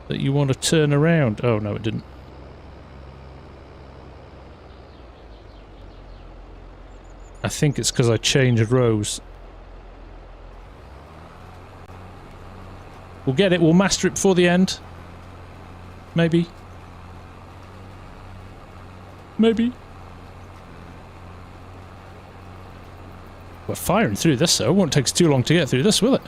that you want to turn around. Oh no, it didn't. I think it's because I changed rows. We'll get it. We'll master it before the end. Maybe. Maybe. We're firing through this, though. It won't take us too long to get through this, will it?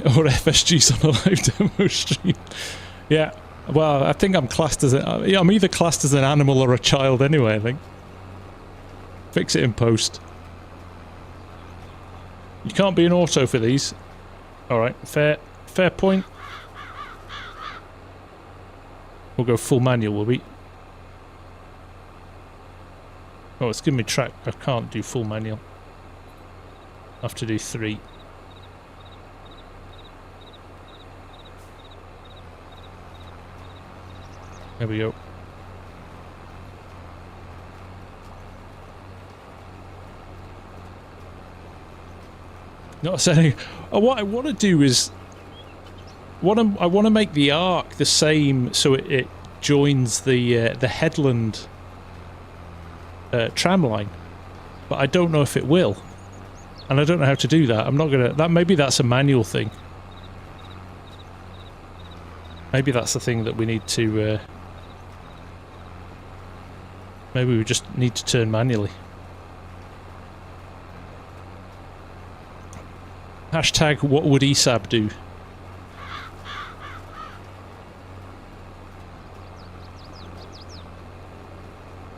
Or FSG's on a live demo stream. Yeah. Well, I think I'm classed as I'm either classed as an animal or a child anyway, I think. Fix it in post. You can't be an auto for these. Alright, fair point. We'll go full manual, will we? Oh, it's giving me track. I can't do full manual. I have to do 3. There we go. Not saying. What I want to do is, I want to make the arc the same, so it joins the headland tramline, but I don't know if it will, and I don't know how to do that. I'm not gonna. Maybe that's a manual thing. Maybe that's the thing that we need to. Maybe we just need to turn manually. Hashtag what would ESAB do?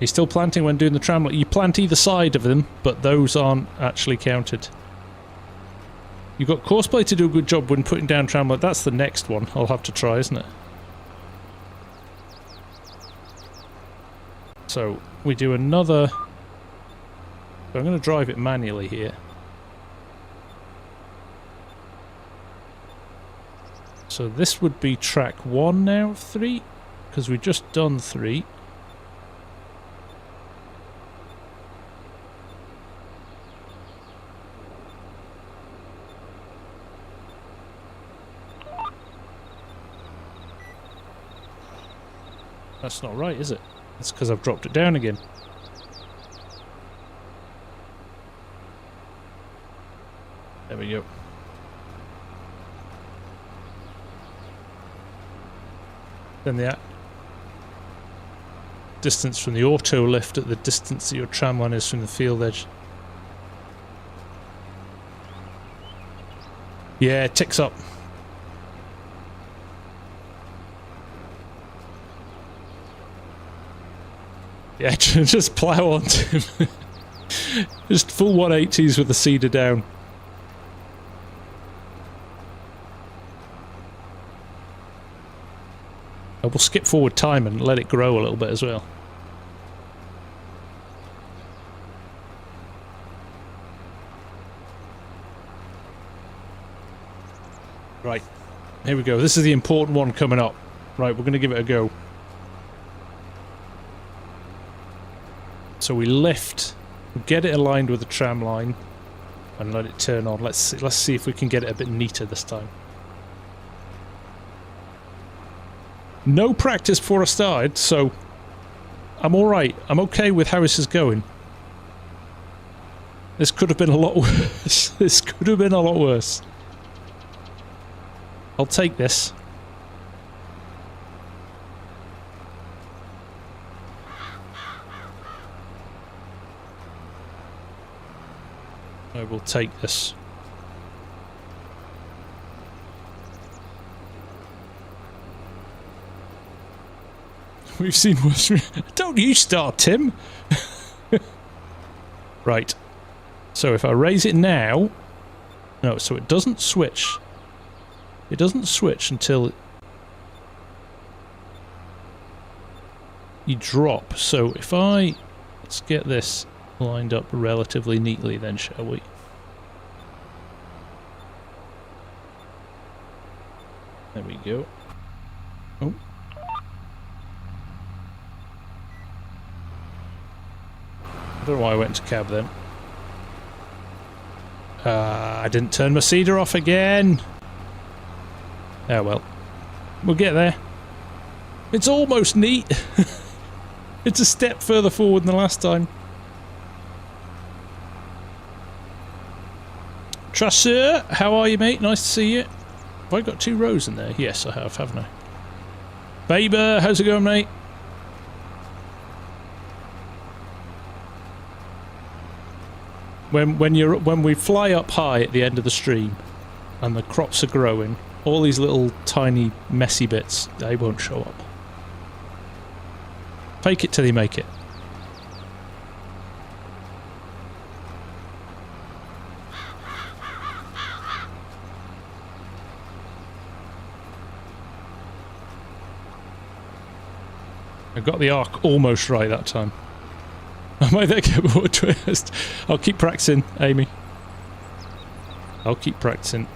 You're still planting when doing the tramline. You plant either side of them, but those aren't actually counted. You've got Courseplay to do a good job when putting down tramline. That's the next one I'll have to try, isn't it? So we do another. So I'm going to drive it manually here. So this would be track 1 now of 3, because we've just done 3. That's not right, is it? It's because I've dropped it down again. There we go. Then the distance from the auto lift at the distance that your tramline is from the field edge. Yeah, it ticks up. Yeah, just plough onto him. Just full 180s with the cedar down. We'll skip forward time and let it grow a little bit as well. Right, here we go. This is the important one coming up. Right, we're going to give it a go. So we lift, get it aligned with the tram line, and let it turn on. Let's see if we can get it a bit neater this time. No practice before I started, so I'm alright. I'm okay with how this is going. This could have been a lot worse. This could have been a lot worse. I'll take this. I will take this. We've seen worse. Don't you start, Tim. Right. So if I raise it now... No, so it doesn't switch. It doesn't switch until you drop. So if I... Let's get this lined up relatively neatly then, shall we? There we go. Oh. I don't know why I went into cab then. I didn't turn my cedar off again. Oh well. We'll get there. It's almost neat. It's a step further forward than the last time. Trusser, how are you, mate? Nice to see you. Have I got 2 rows in there? Yes, I have, haven't I? Faber, how's it going, mate? When we fly up high at the end of the stream and the crops are growing, all these little tiny messy bits, they won't show up. Fake it till you make it. I got the arc almost right that time. I might then get more twist. I'll keep practicing, Amy. I'll keep practicing.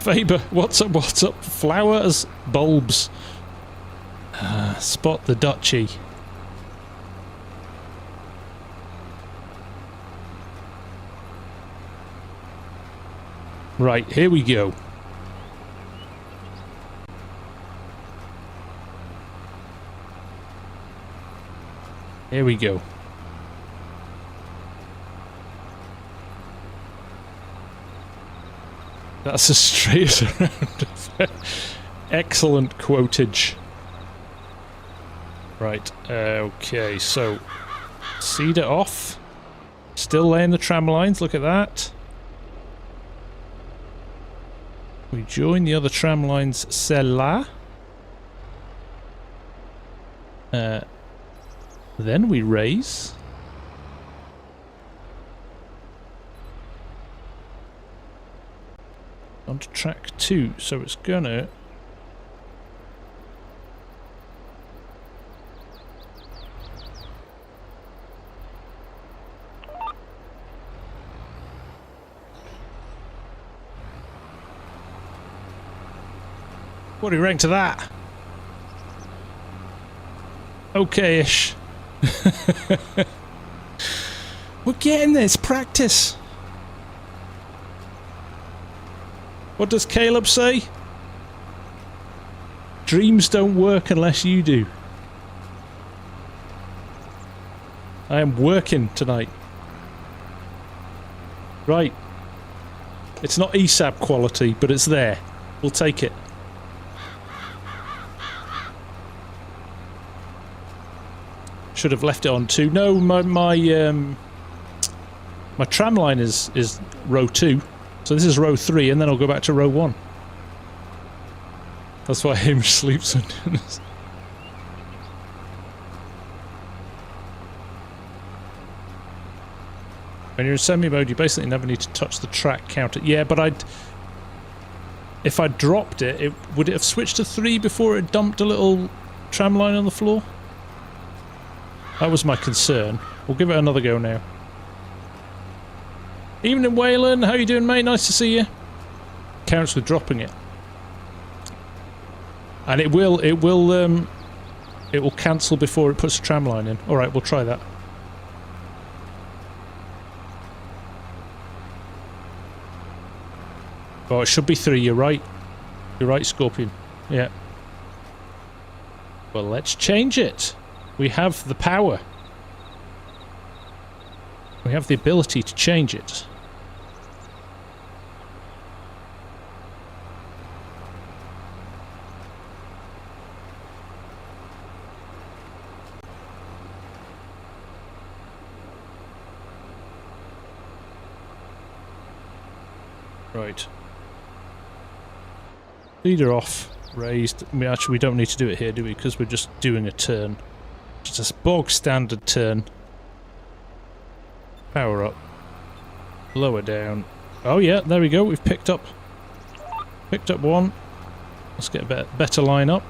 Faber, what's up, what's up? Flowers, bulbs. Spot the duchy. Right, here we go. Here we go. That's as straight as around. Excellent quotage. Right, okay, so seed it off. Still laying the tram lines, look at that. We join the other tram lines, celle-là. Then we raise. Onto track 2, so it's gonna... What do you rank to that? Okay-ish. We're getting this practice. What does Caleb say? Dreams don't work unless you do. I am working tonight. Right. It's not ESAB quality, but it's there. We'll take it. Should have left it on 2. No, my tram line is row 2, so this is row 3, and then I'll go back to row 1. That's why Hamish sleeps on this. When you're in semi mode, you basically never need to touch the track counter. Yeah, but if I dropped it, would it have switched to 3 before it dumped a little tram line on the floor? That was my concern. We'll give it another go now. Evening, Waylon. How you doing, mate? Nice to see you. Counts with dropping it, and it will cancel before it puts a tram line in. All right, we'll try that. Oh, it should be 3. You're right. You're right, Scorpion. Yeah. Well, let's change it. We have the power. We have the ability to change it. Right. Leader off. Raised. Actually, we don't need to do it here, do we? Because we're just doing a turn. Just a bog standard turn. Power up. Lower down. Oh yeah, there we go. We've picked up one. Let's get a better line up.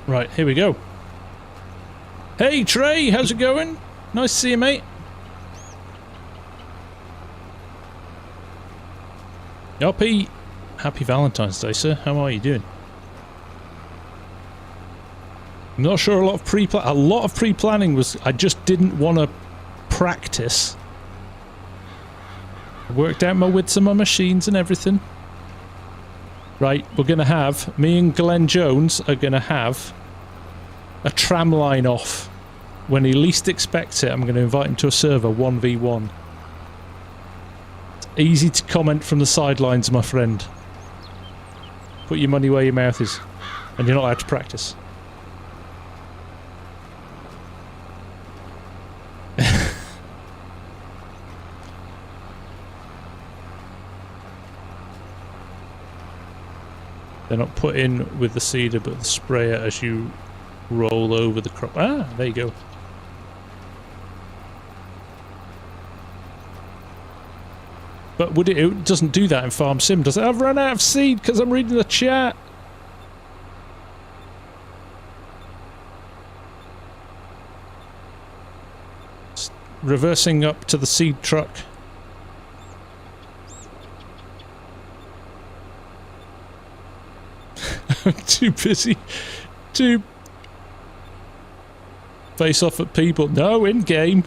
Right, here we go. Hey Trey, how's it going? Nice to see you, mate. Yoppy. Happy Valentine's Day, sir. How are you doing? I'm not sure a lot of pre-planning was... I just didn't want to practice. I worked out my widths of my machines and everything. Right, we're going to have... Me and Glenn Jones are going to have a tram line off. When he least expects it, I'm going to invite him to a server 1v1. It's easy to comment from the sidelines, my friend. Put your money where your mouth is. And you're not allowed to practice. They're not put in with the seeder but the sprayer as you roll over the crop. Ah, there you go. But would it doesn't do that in Farm Sim, does it? I've run out of seed because I'm reading the chat. Just reversing up to the seed truck. I'm too busy to face off at people. No, in game.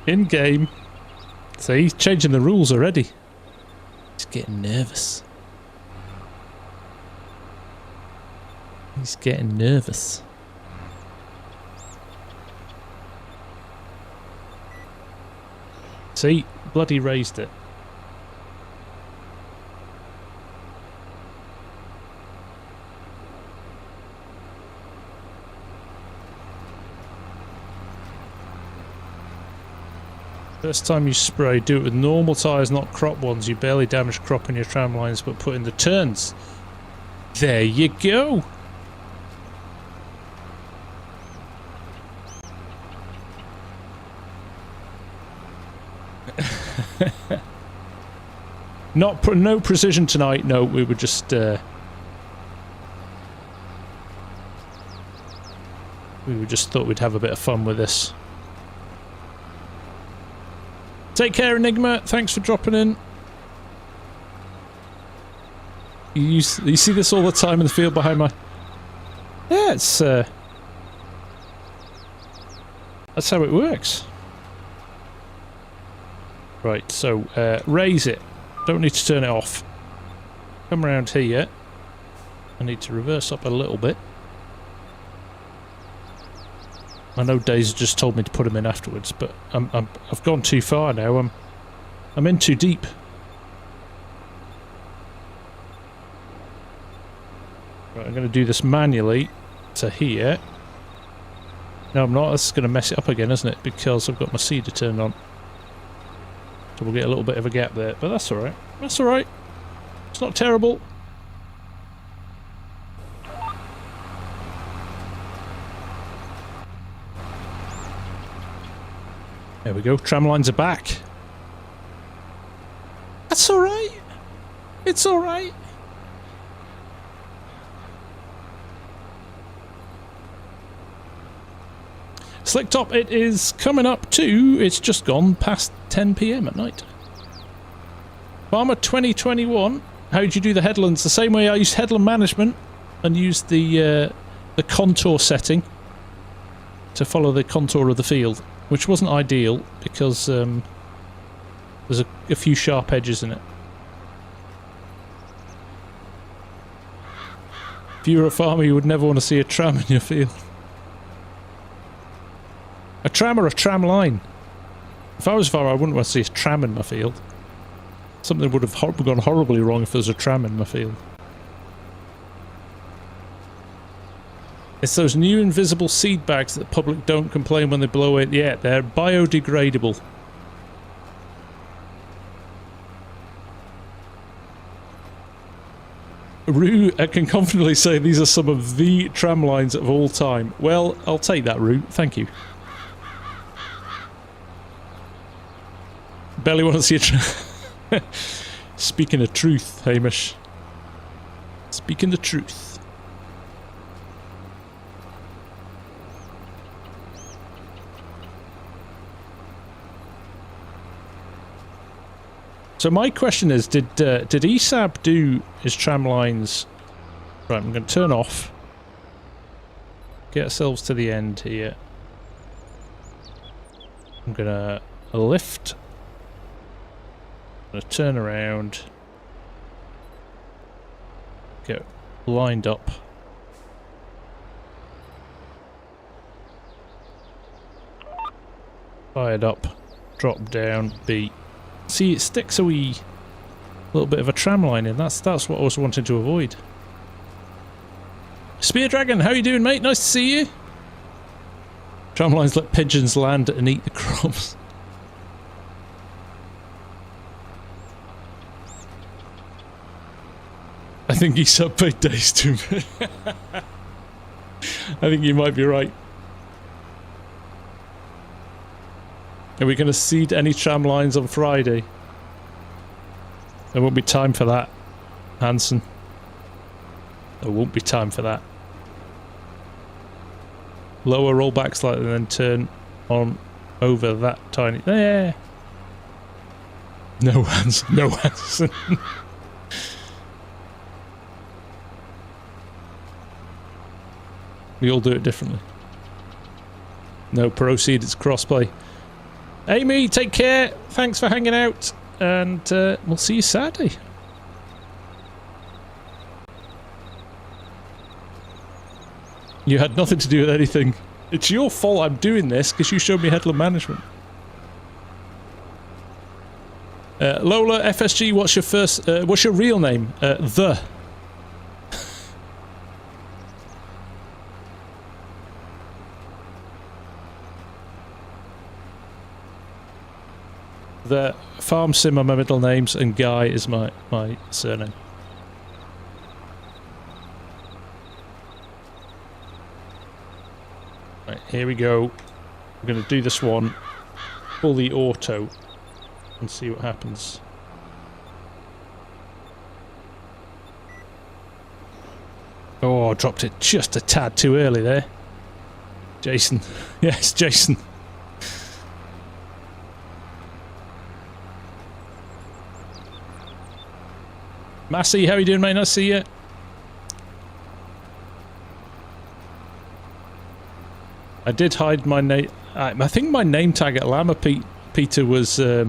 In game. See, he's changing the rules already. He's getting nervous. He's getting nervous. See, bloody raised it. First time you spray, do it with normal tyres, not crop ones. You barely damage crop in your tram lines, but put in the turns. There you go. No precision tonight. No, we were just thought we'd have a bit of fun with this. Take care, Enigma. Thanks for dropping in. You see this all the time in the field behind my... Yeah, it's... that's how it works. Right, so raise it. Don't need to turn it off. Come around here. I need to reverse up a little bit. I know Daisy just told me to put him in afterwards, but I've gone too far now. I'm in too deep. Right, I'm going to do this manually to here. No, I'm not. This is going to mess it up again, isn't it? Because I've got my seeder turned on. So we'll get a little bit of a gap there, but that's alright. That's alright. It's not terrible. There we go, tram lines are back. That's alright. It's alright. Slick Top, it is coming up to, it's just gone past 10 PM at night. Farmer 2021, how did you do the headlands? The same way I used headland management and used the contour setting to follow the contour of the field. Which wasn't ideal because there's a few sharp edges in it. If you were a farmer, you would never want to see a tram in your field. A tram or a tram line. If I was a farmer, I wouldn't want to see a tram in my field. Something would have gone horribly wrong if there was a tram in my field. It's those new invisible seed bags that the public don't complain when they blow it. Yeah, they're biodegradable. Rue, I can confidently say these are some of the tram lines of all time. Well, I'll take that, Rue. Thank you. Barely want to see a tram. Speaking of truth, Hamish. Speaking the truth. So my question is, did ESAB do his tram lines? Right, I'm going to turn off. Get ourselves to the end here. I'm going to lift. I'm going to turn around. Get lined up. Fired up. Drop down. B. See, it sticks a wee little bit of a tram line in. That's what I was wanting to avoid. Spear Dragon, how you doing, mate? Nice to see you. Tramlines let pigeons land and eat the crops. I think he sub-paid days to me. I think you might be right. Are we going to seed any tram lines on Friday? There won't be time for that, Hanson. There won't be time for that. Lower rollback slightly and then turn on over that tiny... There! No Hanson, no Hanson. We all do it differently. No, Proseed, it's crossplay. Amy, take care. Thanks for hanging out. And we'll see you Saturday. You had nothing to do with anything. It's your fault I'm doing this because you showed me headland management. Lola, FSG, what's your real name? The. The Farm Sim are my middle names and Guy is my surname. Right, here we go. We're going to do this one fully auto and see what happens. Oh, I dropped it just a tad too early there. Jason. Yes, Jason. Massey, how you doing, mate? Nice to see you. I did hide my name. I think my name tag at Llama Peter was. I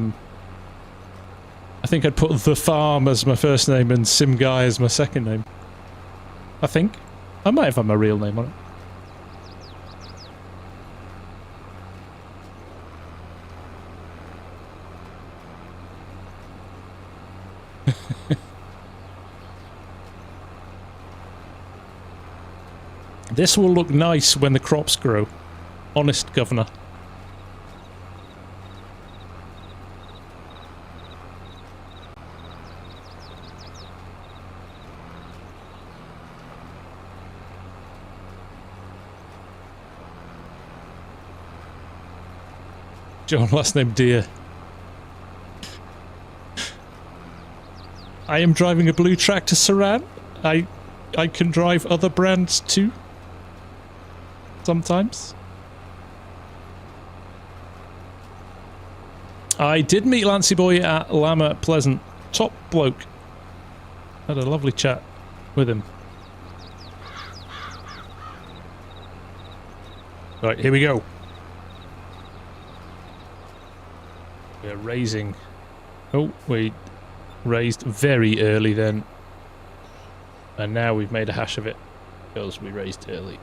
think I'd put The Farm as my first name and Sim Guy as my second name. I think. I might have had my real name on it. This will look nice when the crops grow. Honest, Governor. John, last name Deer. I am driving a blue tractor Saran. I can drive other brands too. Sometimes. I did meet Lancy Boy at Llama Pleasant. Top bloke. Had a lovely chat with him. Right, here we go. We're raising. Oh, we raised very early then. And now we've made a hash of it because we raised early.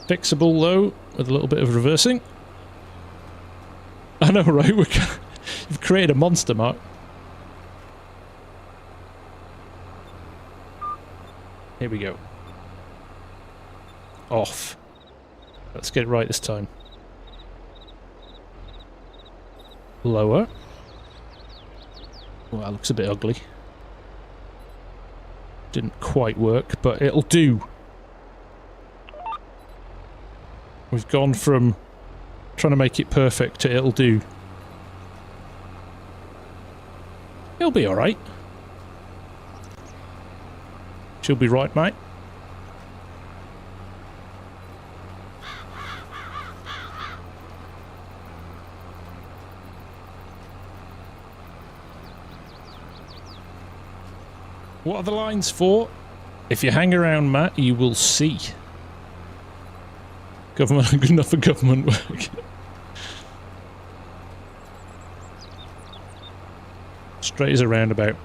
Fixable though, with a little bit of reversing. I know, right? You've created a monster, Mark. Here we go. Off. Let's get it right this time. Lower. Well, that looks a bit ugly. Didn't quite work, but it'll do. We've gone from trying to make it perfect to it'll do. It'll be alright. She'll be right, mate. What are the lines for? If you hang around, Matt, you will see. Government, good enough for government work. Straight as a roundabout.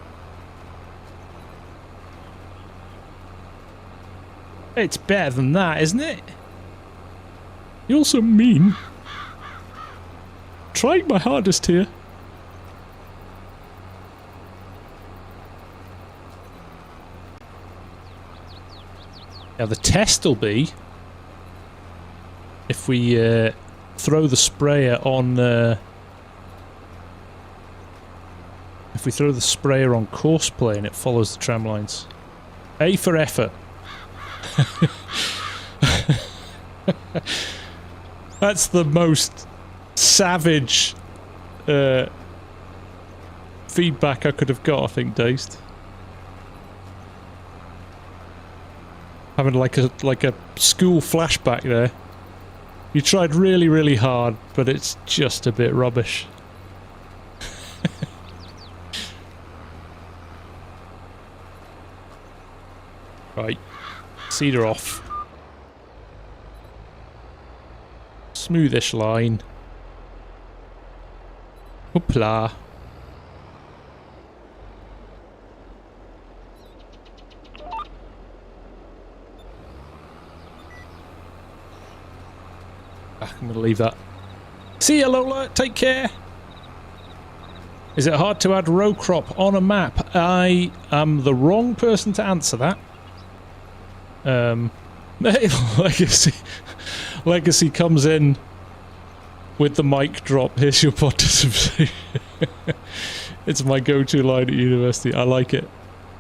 It's better than that, isn't it? You're so mean. trying my hardest here. Now the test will be if we throw the sprayer on. If we throw the sprayer on course play and it follows the tram lines. A for effort. That's the most savage feedback I could have got, I think, Dazed. Having like a school flashback there. You tried really, really hard, but it's just a bit rubbish. Right, cedar off. Smoothish line. Hoopla. I'm going to leave that. See ya, Lola. Take care. Is it hard to add row crop on a map? I am the wrong person to answer that. Legacy comes in with the mic drop. Here's your participation. It's my go-to line at university. I like it.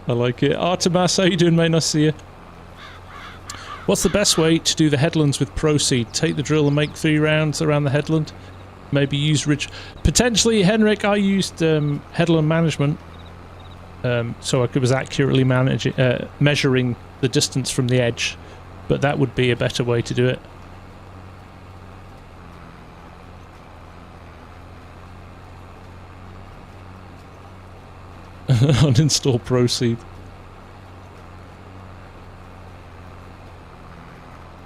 I like it. Artemas, how you doing, mate? Nice to see you. What's the best way to do the headlands with Proseed? Take the drill and make 3 rounds around the headland. Maybe use ridge. Potentially, Henrik, I used headland management, so I was accurately measuring the distance from the edge, but that would be a better way to do it. Uninstall Proseed.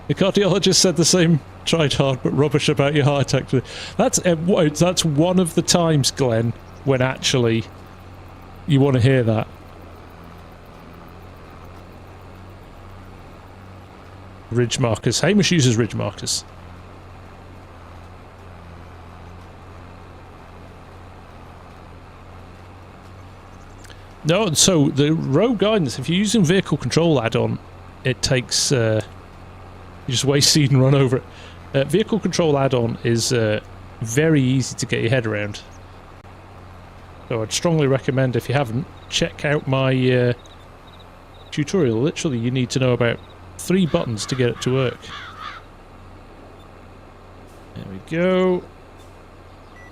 The cardiologist said the same. Tried hard but rubbish about your heart attack. That's one of the times, Glenn, when actually you want to hear that. Ridge markers. Hamish uses ridge markers. No, so the row guidance, if you're using vehicle control add-on, it takes... you just waste seed and run over it. Vehicle control add-on is very easy to get your head around. So I'd strongly recommend, if you haven't, check out my tutorial. Literally, you need to know about 3 buttons to get it to work. There we go.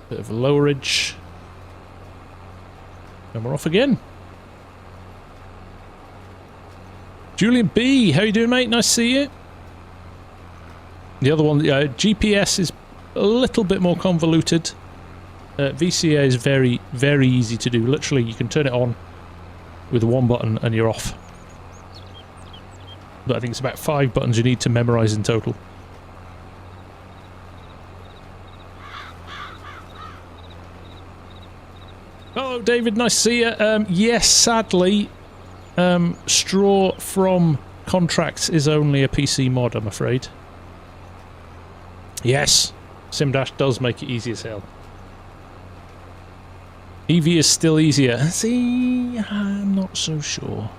Bit of a lowerage. And we're off again. Julian B, how you doing, mate? Nice to see you. The other one, GPS is a little bit more convoluted. VCA is very, very easy to do. Literally, you can turn it on with 1 button and you're off. But I think it's about 5 buttons you need to memorize in total. Hello, David. Nice to see you. Yes, sadly, Straw from Contracts is only a PC mod, I'm afraid. Yes, SimDash does make it easy as hell. EV is still easier. See, I'm not so sure.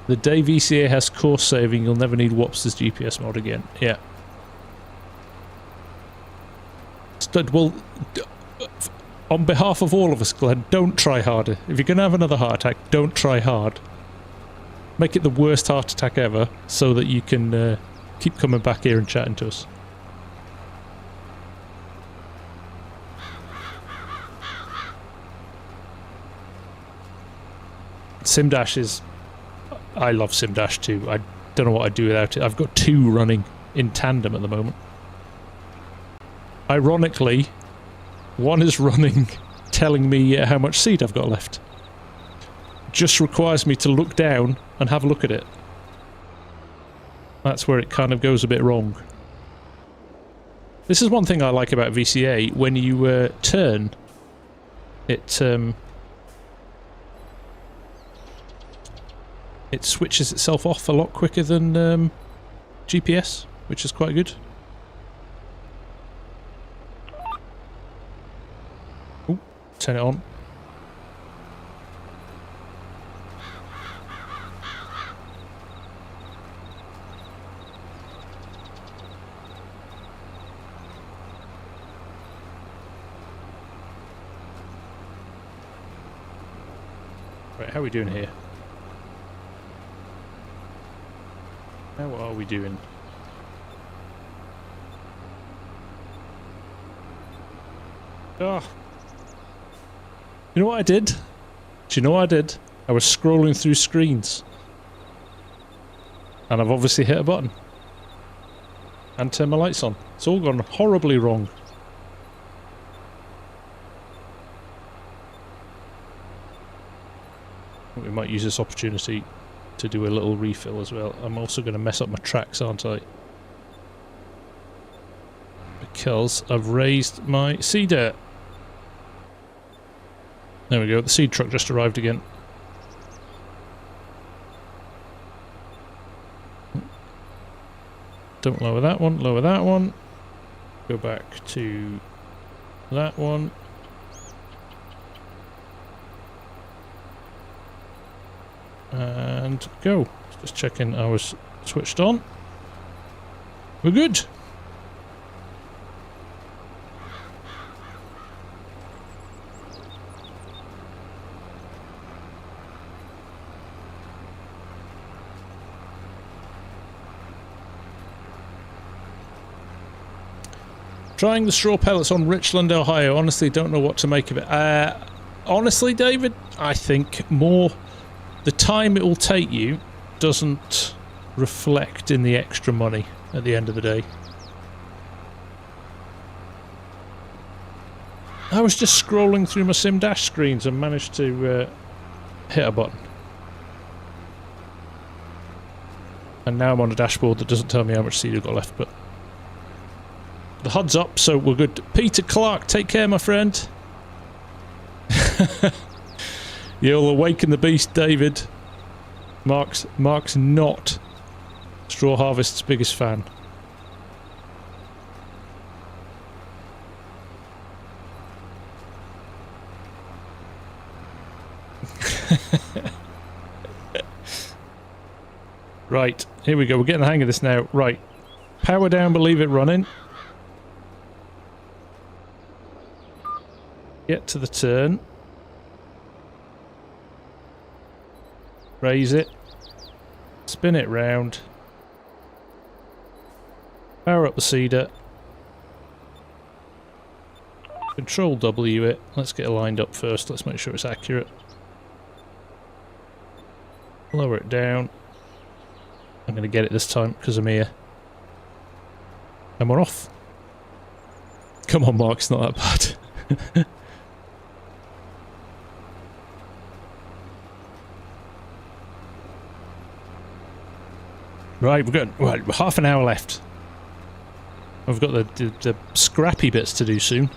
The day VCA has course saving, you'll never need Wopster's GPS mod again. Yeah. Well, on behalf of all of us, Glenn, don't try harder. If you're going to have another heart attack, don't try hard. Make it the worst heart attack ever, so that you can keep coming back here and chatting to us. SimDash is... I love SimDash too. I don't know what I'd do without it. I've got 2 running in tandem at the moment. Ironically, one is running, telling me how much seed I've got left. Just requires me to look down and have a look at it. That's where it kind of goes a bit wrong. This is one thing I like about VCA. When you turn, it switches itself off a lot quicker than GPS. which is quite good. Oh, turn it on. Right, how are we doing here? How are we doing? Oh. You know what I did? Do you know what I did? I was scrolling through screens. And I've obviously hit a button. And turned my lights on. It's all gone horribly wrong. We might use this opportunity to do a little refill as well. I'm also going to mess up my tracks, aren't I? Because I've raised my seeder. There we go, the seed truck just arrived again. Don't lower that one, lower that one. Go back to that one. And go. Just checking I was switched on. We're good. Trying the straw pellets on Richland, Ohio. Honestly, don't know what to make of it. Honestly, David, I think more the time it will take you doesn't reflect in the extra money at the end of the day. I was just scrolling through my sim dash screens and managed to hit a button. And now I'm on a dashboard that doesn't tell me how much seed I've got left, but the HUD's up, so we're good. Peter Clark, take care, my friend. You'll awaken the beast, David. Mark's not Straw Harvest's biggest fan. Right, here we go. We're getting the hang of this now. Right, power down, but leave it running. Get to the turn. Raise it. Spin it round. Power up the seeder. Control W it. Let's get it lined up first. Let's make sure it's accurate. Lower it down. I'm going to get it this time because I'm here. And we're off. Come on, Mark, it's not that bad. Right, we're good. Right, we're half an hour left. We've got the scrappy bits to do soon.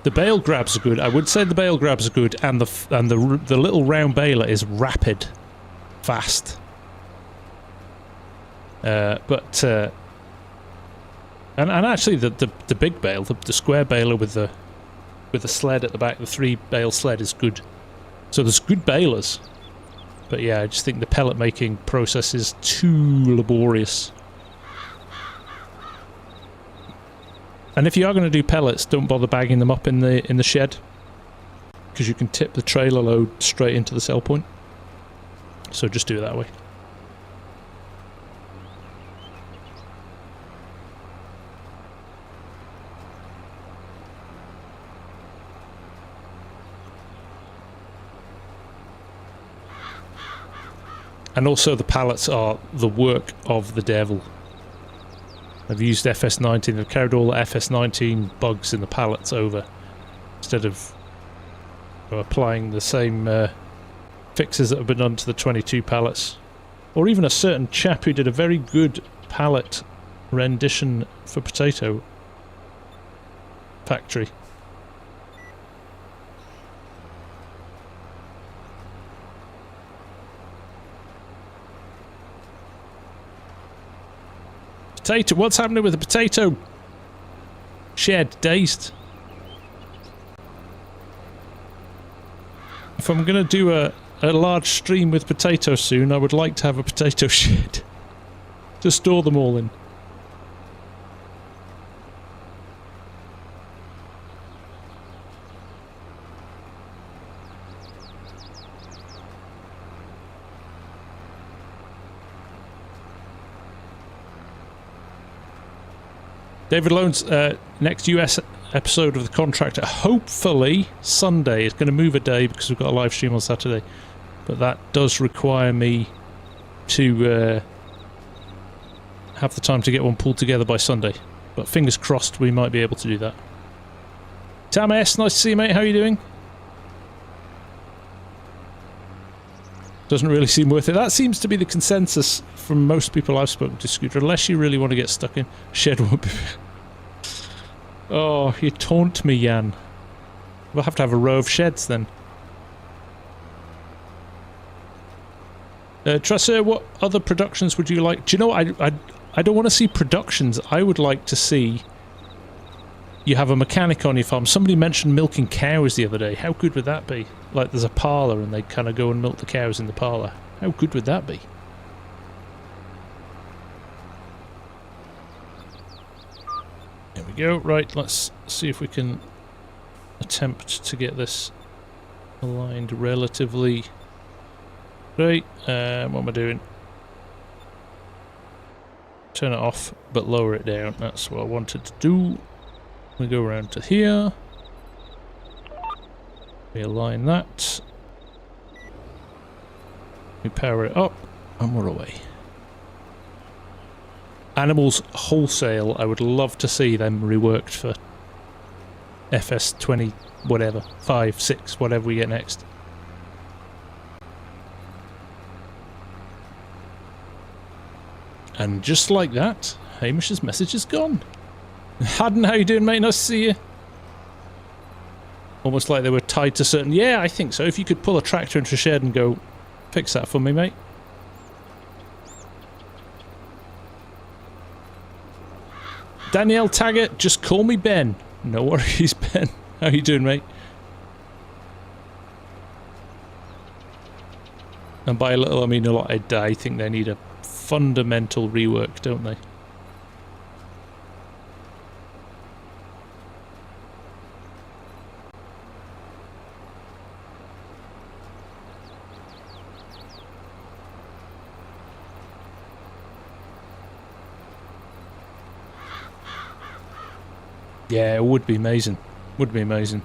The bale grabs are good. I would say the bale grabs are good, and the little round baler is rapid, fast. And actually the big bale, the square baler with the sled at the back, the 3-bale sled is good. So there's good balers. But yeah, I just think the pellet making process is too laborious. And if you are going to do pellets, don't bother bagging them up in the shed, because you can tip the trailer load straight into the sell point. So just do it that way. And also the pallets are the work of the devil. I've used FS19, I've carried all the FS19 bugs in the pallets over, instead of applying the same fixes that have been done to the 22 pallets. Or even a certain chap who did a very good pallet rendition for potato. factory. Potato, what's happening with the potato shed? Dazed. If I'm going to do a large stream with potatoes soon, I would like to have a potato shed to store them all in. David Lone's next US episode of the Contractor, hopefully Sunday. It's going to move a day because we've got a live stream on Saturday, but that does require me to have the time to get one pulled together by Sunday. But fingers crossed we might be able to do that. Tam S, nice to see you, mate. How are you doing? Doesn't really seem worth it. That seems to be the consensus from most people I've spoken to, Scooter, unless you really want to get stuck in. Shed won't be... Oh, you taunt me, Jan. We'll have to have a row of sheds then. Trusser, what other productions would you like? Do you know, I don't want to see productions. I would like to see you have a mechanic on your farm. Somebody mentioned milking cows the other day. How good would that be? Like there's a parlour and they kind of go and milk the cows in the parlour. How good would that be? There we go. Right, let's see if we can attempt to get this aligned relatively. Right, what am I doing? Turn it off, but lower it down. That's what I wanted to do. We go around to here. We align that. We power it up, and we're away. Animals wholesale. I would love to see them reworked for FS20, whatever, 5, 6, whatever we get next. And just like that, Hamish's message is gone. Haddon, how you doing, mate? Nice to see you. Almost like they were tied to certain... Yeah, I think so. If you could pull a tractor into a shed and go, fix that for me, mate. Danielle Taggart, just call me Ben. No worries, Ben. How you doing, mate? And by a little, I mean a lot. I think they need a fundamental rework, don't they? Yeah, it would be amazing. Would be amazing.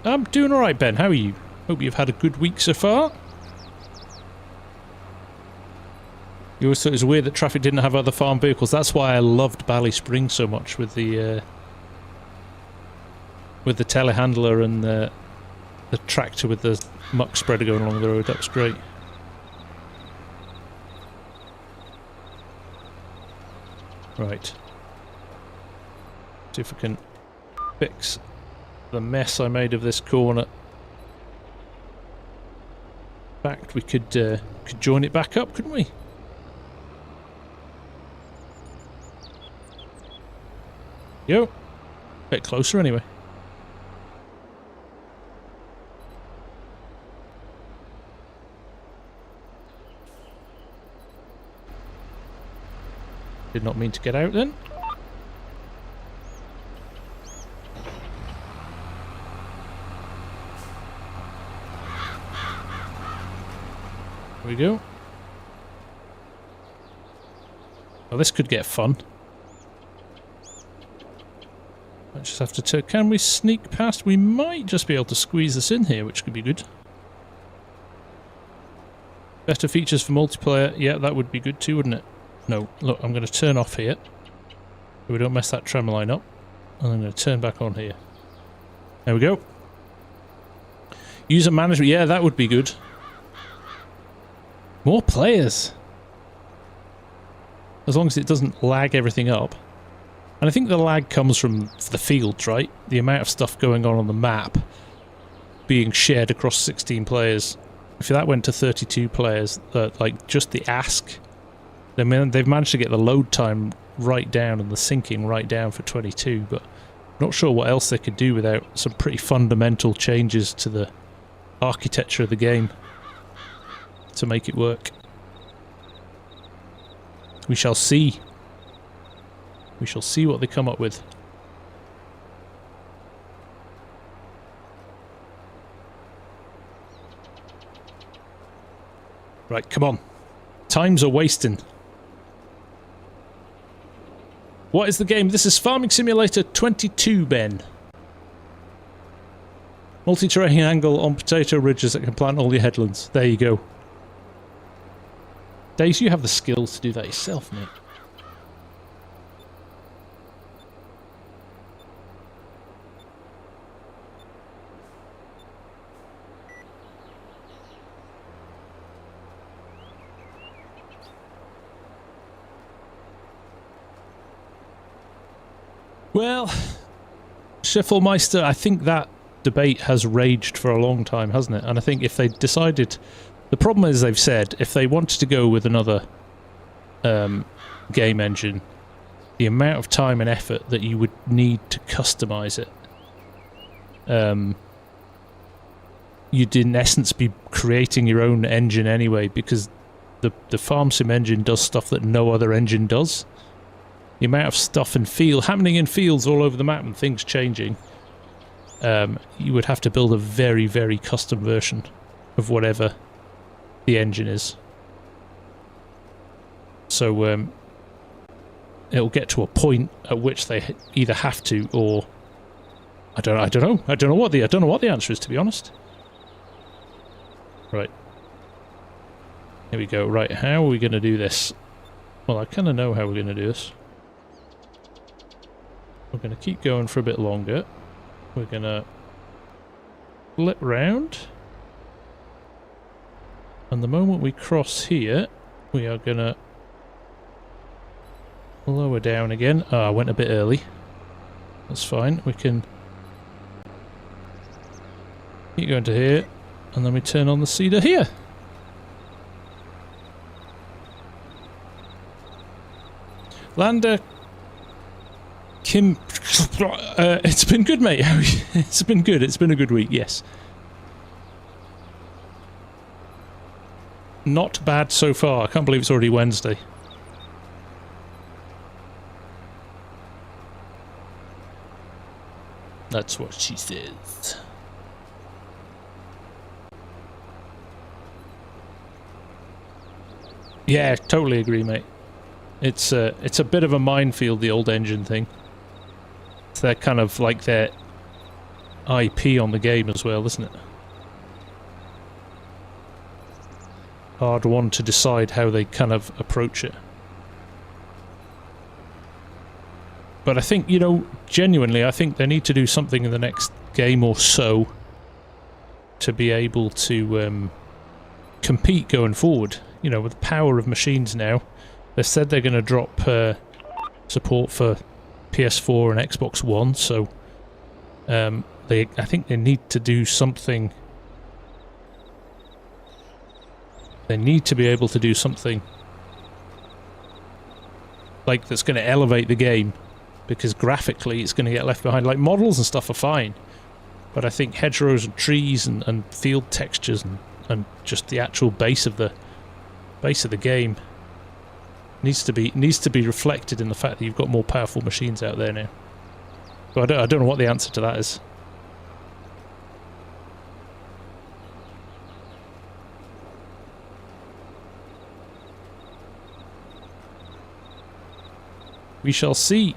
I'm doing alright, Ben. How are you? Hope you've had a good week so far. You always thought it was weird that traffic didn't have other farm vehicles. That's why I loved Bally Springs so much with the telehandler and the tractor with the muck spreader going along the road. That was great. Right. See if we can fix the mess I made of this corner. In fact, we could join it back up, couldn't we? Yo, bit closer anyway. Did not mean to get out then. There we go. Well, this could get fun. I just have to turn. Can we sneak past? We might just be able to squeeze this in here, which could be good. Better features for multiplayer. Yeah, that would be good too, wouldn't it? No, look, I'm going to turn off here so we don't mess that tramline up, and I'm going to turn back on here. There we go. User management, yeah, that would be good. More players. As long as it doesn't lag everything up. And I think the lag comes from the fields, right? The amount of stuff going on the map being shared across 16 players. If that went to 32 players, like just the ask, they've managed to get the load time right down and the syncing right down for 22, but not sure what else they could do without some pretty fundamental changes to the architecture of the game to make it work. We shall see. We shall see what they come up with. Right, come on. Times are wasting. What is the game? This is Farming Simulator 22, Ben. Multi-terrain angle on potato ridges that can plant all your headlands. There you go. Days, you have the skills to do that yourself, mate. Well, Schiffelmeister, I think that debate has raged for a long time, hasn't it? And I think if they decided... The problem is they've said if they wanted to go with another game engine, the amount of time and effort that you would need to customize it, you'd in essence be creating your own engine anyway, because the FarmSim engine does stuff that no other engine does. The amount of stuff and happening in fields all over the map and things changing, you would have to build a very, very custom version of whatever the engine is. So it'll get to a point at which they either have to, or I don't know what the answer is, to be honest. Right. Here we go. Right, how are we going to do this? Well, I kind of know how we're going to do this. We're going to keep going for a bit longer. We're going to flip round. And the moment we cross here, we are going to lower down again. Ah, I went a bit early. That's fine. We can keep going to here. And then we turn on the seeder here. Lander Kim, it's been good, mate. It's been good. It's been a good week, yes. Not bad so far. I can't believe it's already Wednesday. That's what she says. Yeah, totally agree, mate. It's a bit of a minefield, the old engine thing. It's their kind of like their IP on the game as well, isn't it? Hard one to decide how they kind of approach it. But I think, you know, genuinely, I think they need to do something in the next game or so to be able to compete going forward. You know, with the power of machines now. They said they're going to drop support for PS4 and Xbox One, so I think they need to do something. They need to be able to do something like that's going to elevate the game, because graphically it's going to get left behind. Like, models and stuff are fine, but I think hedgerows and trees and field textures and just the actual base of the game needs to be reflected in the fact that you've got more powerful machines out there now. But I don't know what the answer to that is. We shall see.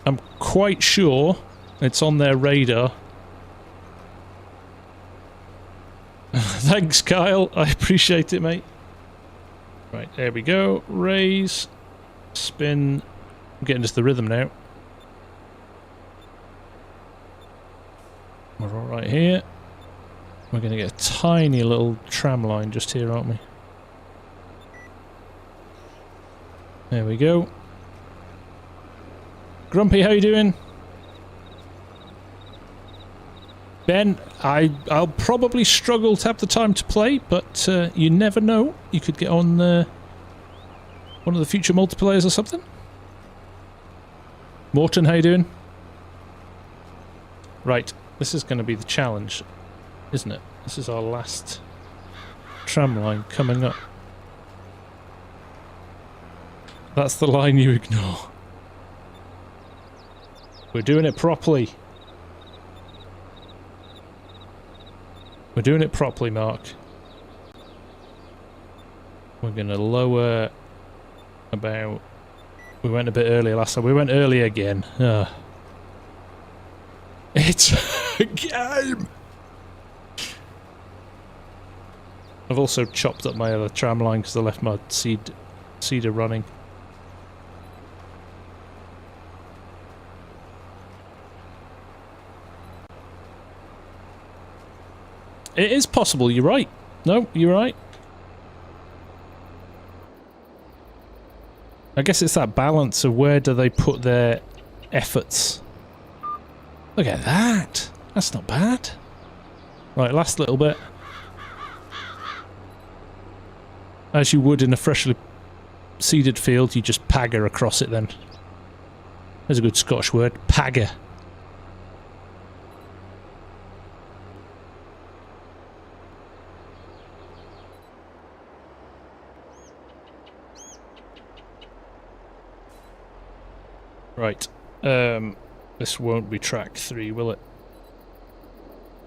I'm quite sure it's on their radar. Thanks, Kyle. I appreciate it, mate. Right, there we go. Raise, spin. I'm getting into the rhythm now. We're all right here. We're going to get a tiny little tram line just here, aren't we? There we go. Grumpy, how you doing? Ben, I'll probably struggle to have the time to play, but you never know. You could get on one of the future multiplayers or something. Morton, how you doing? Right, this is going to be the challenge, isn't it? This is our last tram line coming up. That's the line you ignore. We're doing it properly. We're doing it properly, Mark. We're going to lower about... We went a bit earlier last time. We went early again. It's a game! I've also chopped up my other tram line because I left my cedar running. It is possible, you're right. No, you're right. I guess it's that balance of where do they put their efforts. Look at that. That's not bad. Right, last little bit. As you would in a freshly seeded field, you just pagger across it then. There's a good Scottish word. Pagger. Right, this won't be track 3, will it?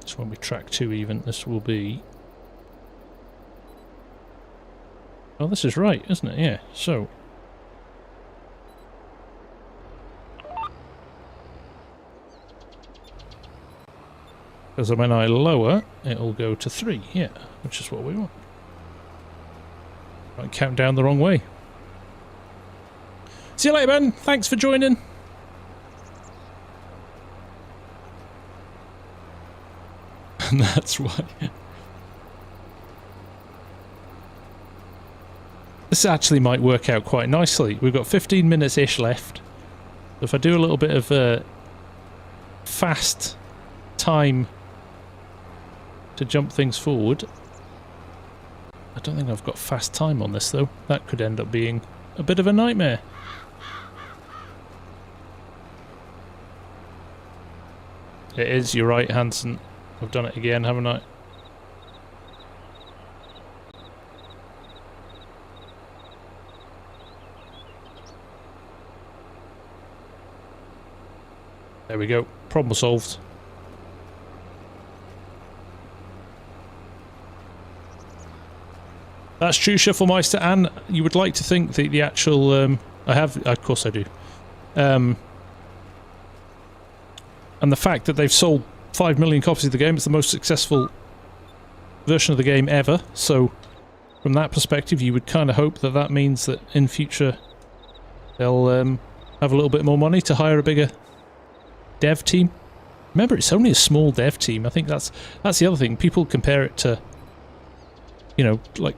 This won't be track 2 even, this will be... Oh, this is right, isn't it? Yeah, so... Because when I lower, it'll go to 3, yeah, which is what we want. Might count down the wrong way. See you later, Ben. Thanks for joining. And that's why. This actually might work out quite nicely. We've got 15 minutes-ish left. If I do a little bit of fast time to jump things forward. I don't think I've got fast time on this, though. That could end up being a bit of a nightmare. It is, you're right, Hanson. I've done it again, haven't I? There we go. Problem solved. That's true, Shufflemeister, and you would like to think that the actual... I have... Of course I do. And the fact that they've sold 5 million copies of the game, it's the most successful version of the game ever, so from that perspective you would kind of hope that that means that in future they'll have a little bit more money to hire a bigger dev team. Remember, it's only a small dev team. I think that's the other thing. People compare it to, you know, like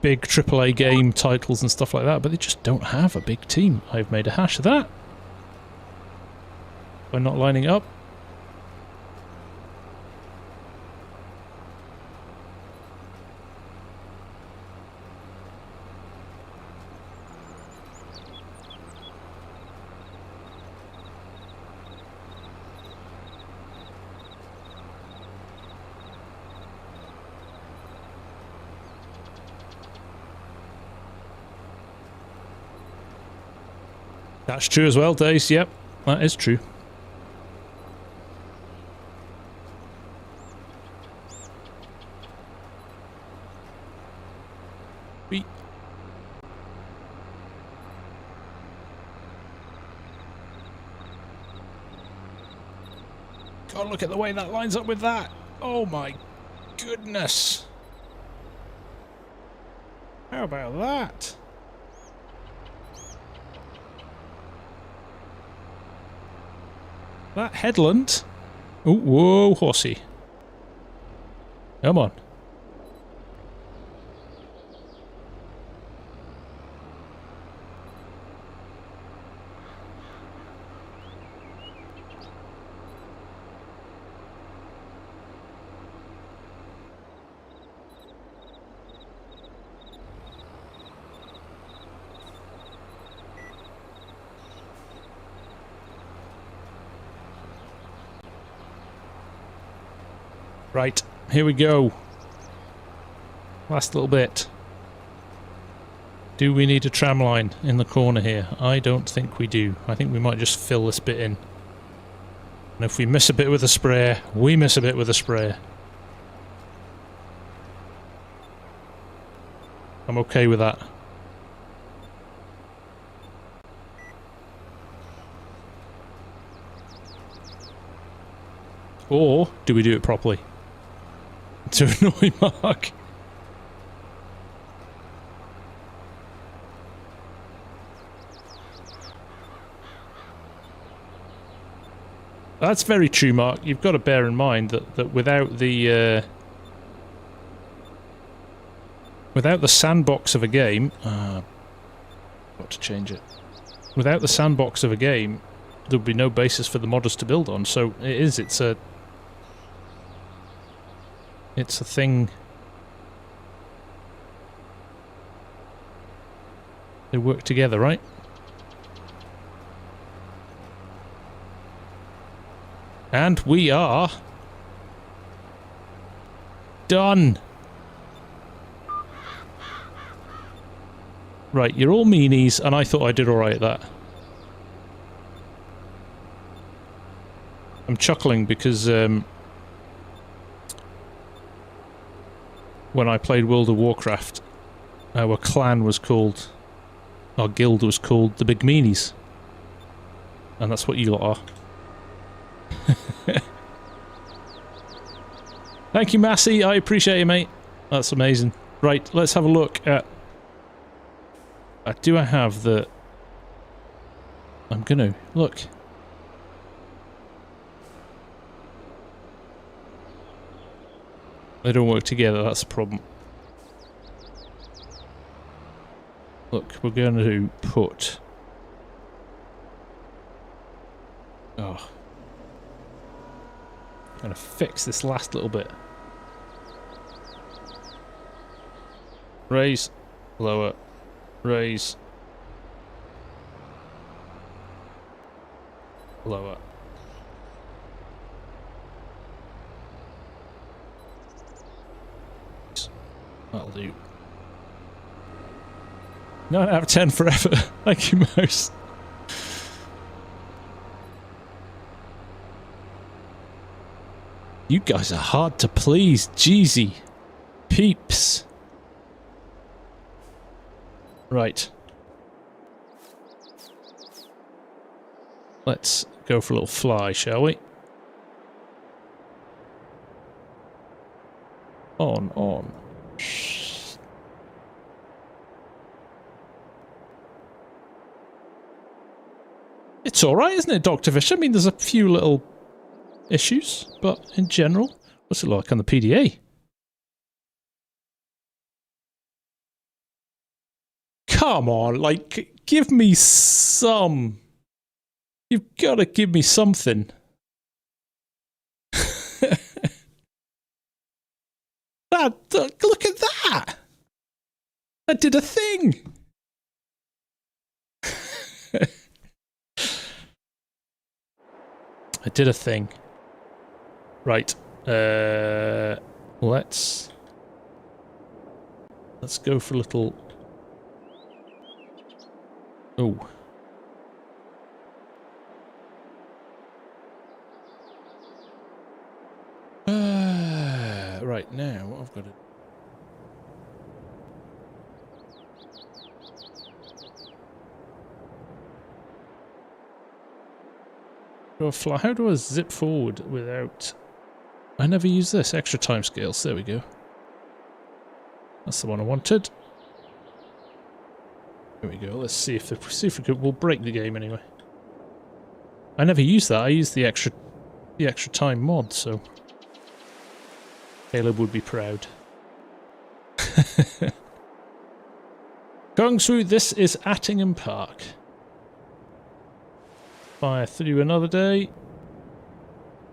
big AAA game titles and stuff like that, but they just don't have a big team. I've made a hash of that by not lining up. That's true as well, Dace. Yep, that is true. Beep. God, look at the way that lines up with that. Oh my goodness. How about that? That headland. Oh, whoa, horsey. Come on. Right, here we go. Last little bit. Do we need a tram line in the corner here? I don't think we do. I think we might just fill this bit in. And if we miss a bit with a sprayer, we miss a bit with a sprayer. I'm okay with that. Or do we do it properly? To annoy Mark. That's very true, Mark. You've got to bear in mind that without the sandbox of a game, got to change it. Without the sandbox of a game, there would be no basis for the modders to build on. So it's a thing. They work together, right? And we are done. Right, you're all meanies, and I thought I did alright at that. I'm chuckling because when I played World of Warcraft, our clan was called, our guild was called the Big Meanies. And that's what you lot are. Thank you, Massey. I appreciate you, mate. That's amazing. Right, let's have a look at... do I have the... I'm gonna... Look. They don't work together, that's a problem. Look, we're going to put... Oh. I'm going to fix this last little bit. Raise, lower, raise, lower. That'll do. 9 out of 10 forever. Thank you, Mouse. You guys are hard to please, Jeezy. Peeps. Right. Let's go for a little fly, shall we? On. It's alright, isn't it, Dr. Fish? I mean, there's a few little issues, but in general, what's it like on the PDA? Come on, like, give me some. You've got to give me something. Look at that! I did a thing! I did a thing. Right. Let's go for a little... Oh. Right, now what I've got to... How do I zip forward without... I never use this. Extra timescales. There we go. That's the one I wanted. There we go. Let's see if we could... We'll break the game anyway. I never use that. I use the extra time mod, so... Caleb would be proud. Going through, this is Attingham Park. Fire through another day.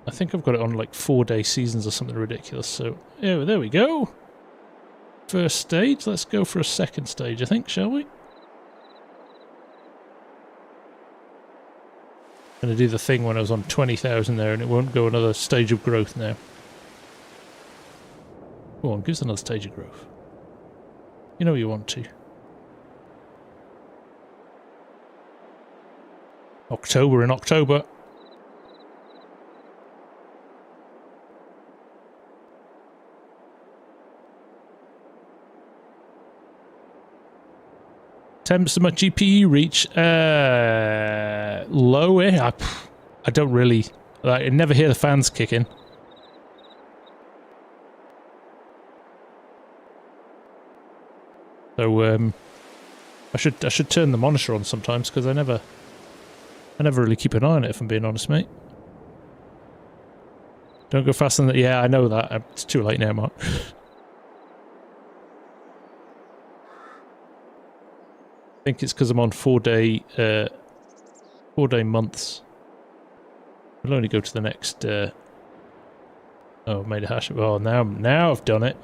I think I've got it on like 4-day seasons or something ridiculous, so... Yeah, there we go. First stage. Let's go for a second stage, I think, shall we? I'm going to do the thing when I was on 20,000 there, and it won't go another stage of growth now. Go on, give us another stage of growth. You know you want to. October in October. Temps to my GPU reach. Low. I don't really. I never hear the fans kicking. So I should turn the monitor on sometimes because I never really keep an eye on it, if I'm being honest, mate. Don't go faster than that. Yeah, I know that. It's too late now, Mark. I think it's because I'm on 4-day months. We'll only go to the next. Oh, I've made a hash. Oh, now I've done it.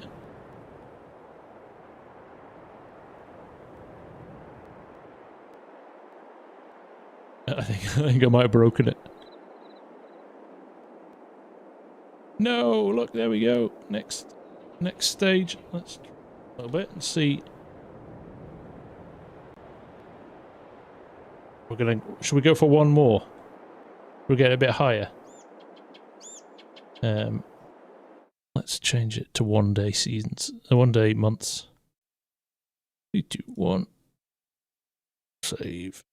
I think I might have broken it. No, look, there we go. Next stage. Let's a little bit and see. Should we go for one more? We'll get a bit higher. Let's change it to 1-day seasons. 1-day months. 3, 2, 1. Save.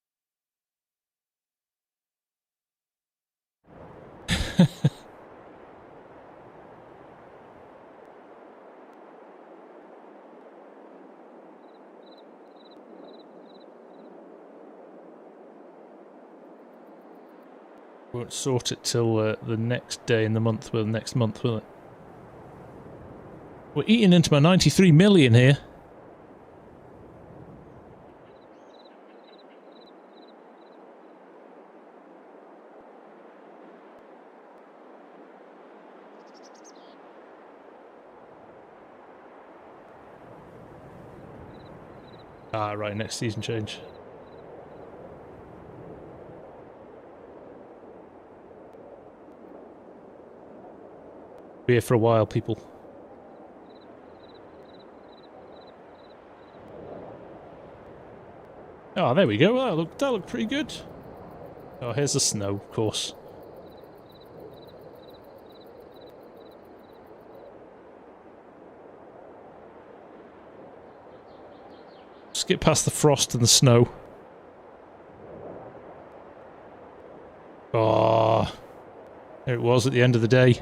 Won't sort it till the next day in the month, well, next month, will it? We're eating into my 93 million here. Ah, right, next season change. Be here for a while, people. Oh, there we go. That looked pretty good. Oh, here's the snow, of course. Skip past the frost and the snow. Oh, there it was at the end of the day.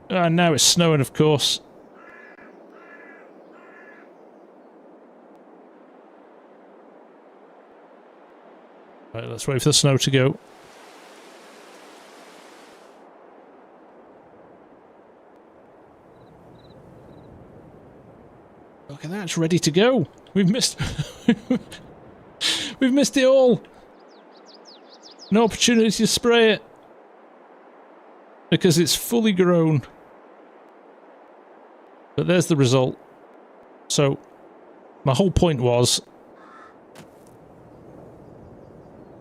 And now it's snowing, of course. Right, let's wait for the snow to go. Look at that, it's ready to go. We've missed... We've missed it all. No opportunity to spray it. Because it's fully grown. But there's the result. So, my whole point was...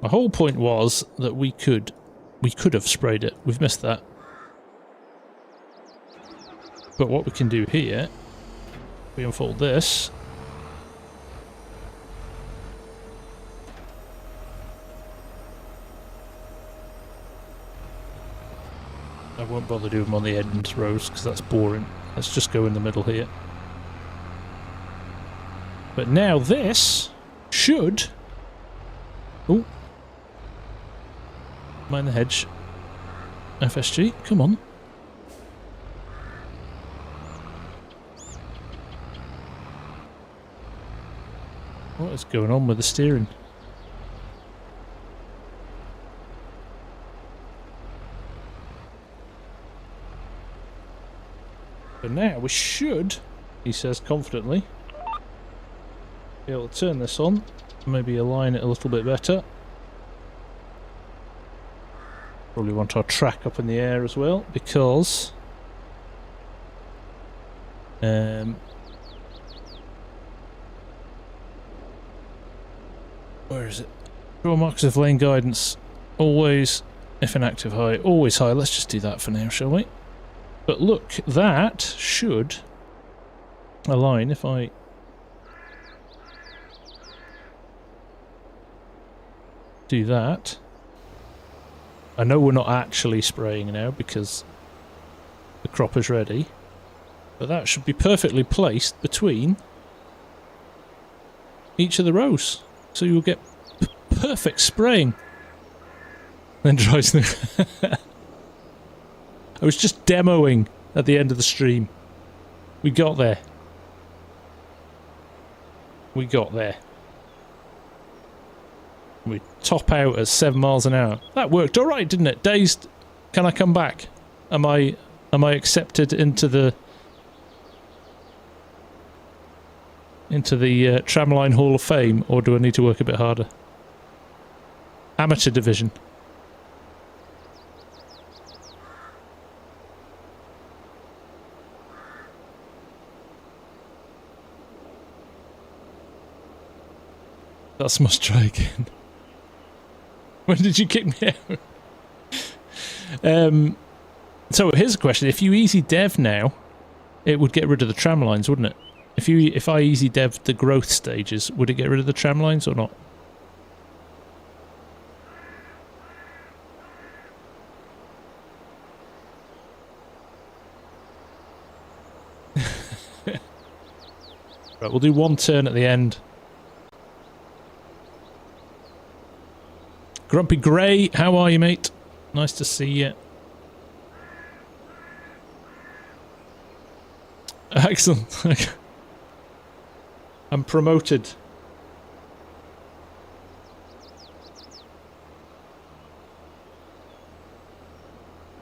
that we could have sprayed it. We've missed that. But what we can do here... we unfold this... I won't bother doing them on the end rows because that's boring. Let's just go in the middle here. But now this should... Oh. Mind the hedge. FSG, come on. What is going on with the steering? But now we should, he says confidently, be able to turn this on, maybe align it a little bit better. Probably want our track up in the air as well, because where is it? Draw marks of lane guidance. Always If inactive high, always high. Let's just do that for now, shall we? But look, that should align if I... do that. I know we're not actually spraying now because the crop is ready, but that should be perfectly placed between each of the rows, so you'll get perfect spraying. Then dries the... I was just demoing at the end of the stream. We got there. We got there. We top out at 7 miles an hour. That worked all right, didn't it? Dazed. Can I come back? Am I accepted into the Tramline Hall of Fame, or do I need to work a bit harder? Amateur division. That's must try again. When did you kick me out? So here's a question: if you easy dev now, it would get rid of the tram lines, wouldn't it? If I easy dev the growth stages, would it get rid of the tram lines or not? Right, we'll do one turn at the end. Grumpy Grey, how are you, mate? Nice to see you. Excellent. I'm promoted.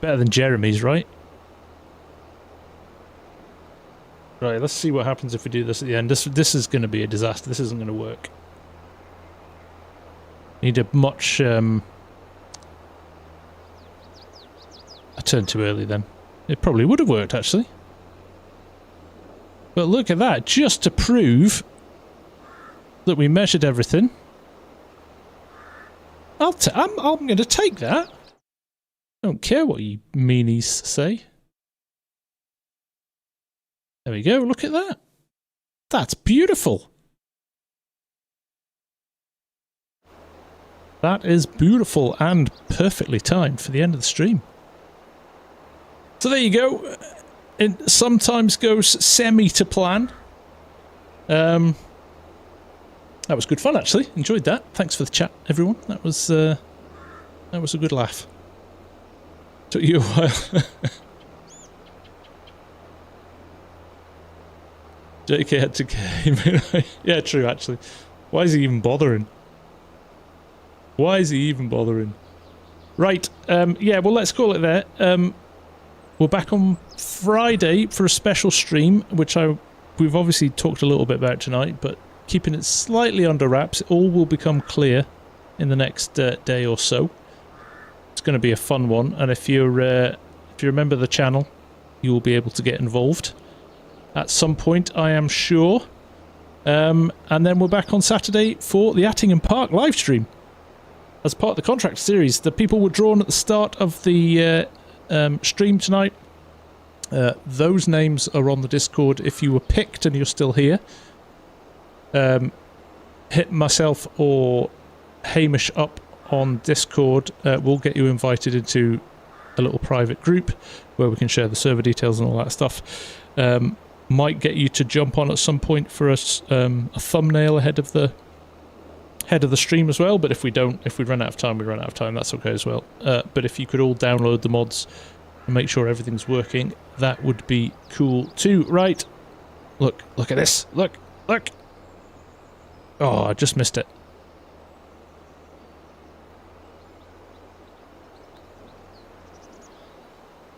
Better than Jeremy's, right? Right, let's see what happens if we do this at the end. This is going to be a disaster. This isn't going to work. Need a much... I turned too early then. It probably would have worked, actually. But look at that, just to prove that we measured everything. I'm going to take that. I don't care what you meanies say. There we go, look at that. That's beautiful. That is beautiful and perfectly timed for the end of the stream. So there you go. It sometimes goes semi to plan. That was good fun, actually. Enjoyed that. Thanks for the chat, everyone. That was a good laugh. Took you a while. JK had to game. Yeah, true, actually. Why is he even bothering? Why is he even bothering? Right, yeah, well, let's call it there. We're back on Friday for a special stream, which we've obviously talked a little bit about tonight, but keeping it slightly under wraps. It all will become clear in the next day or so. It's going to be a fun one, and if you remember the channel, you will be able to get involved at some point, I am sure. And then we're back on Saturday for the Attingham Park live stream. As part of the Contractor series, the people were drawn at the start of the stream tonight. Those names are on the Discord. If you were picked and you're still here, hit myself or Hamish up on Discord. We'll get you invited into a little private group where we can share the server details and all that stuff. Might get you to jump on at some point for a thumbnail ahead of the stream as well, but if we run out of time, we run out of time. That's okay as well. But if you could all download the mods and make sure everything's working, that would be cool too. Right, look at this. Look. Oh, I just missed it.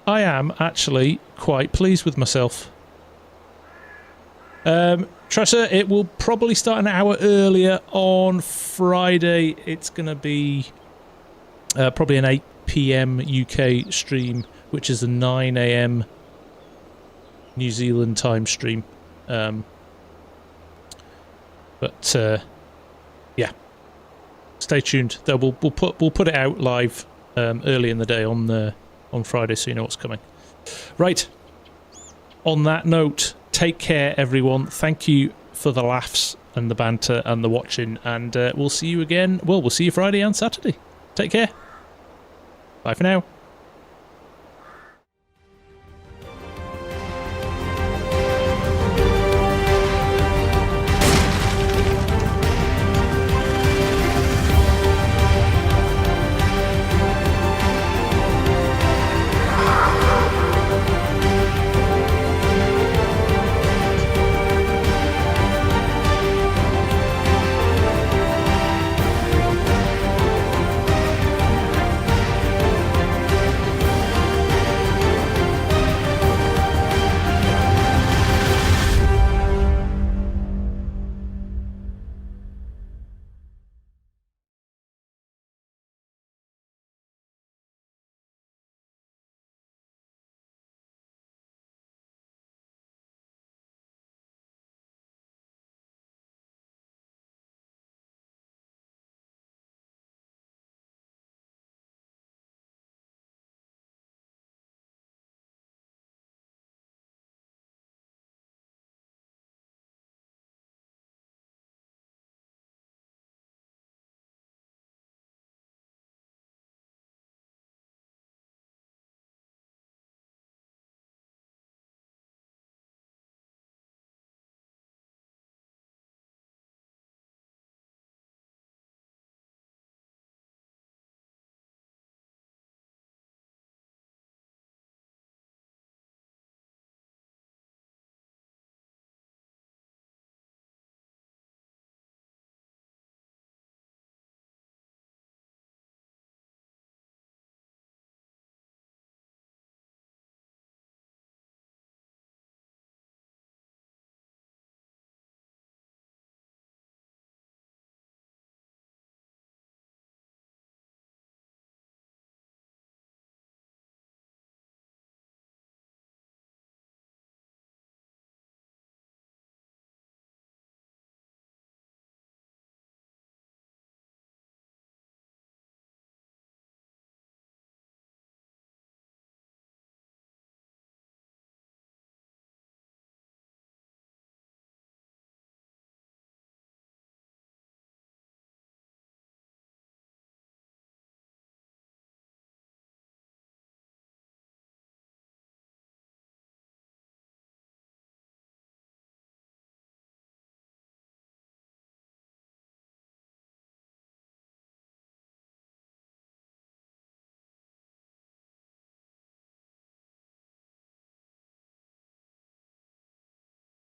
I am actually quite pleased with myself. Tressa, it will probably start an hour earlier on Friday. It's going to be probably an 8 PM UK stream, which is a 9 AM New Zealand time stream. But yeah, stay tuned. Though we'll put it out live early in the day on Friday, so you know what's coming. Right. On that note, take care, everyone. Thank you for the laughs and the banter and the watching, and we'll see you again. Well, we'll see you Friday and Saturday. Take care. Bye for now.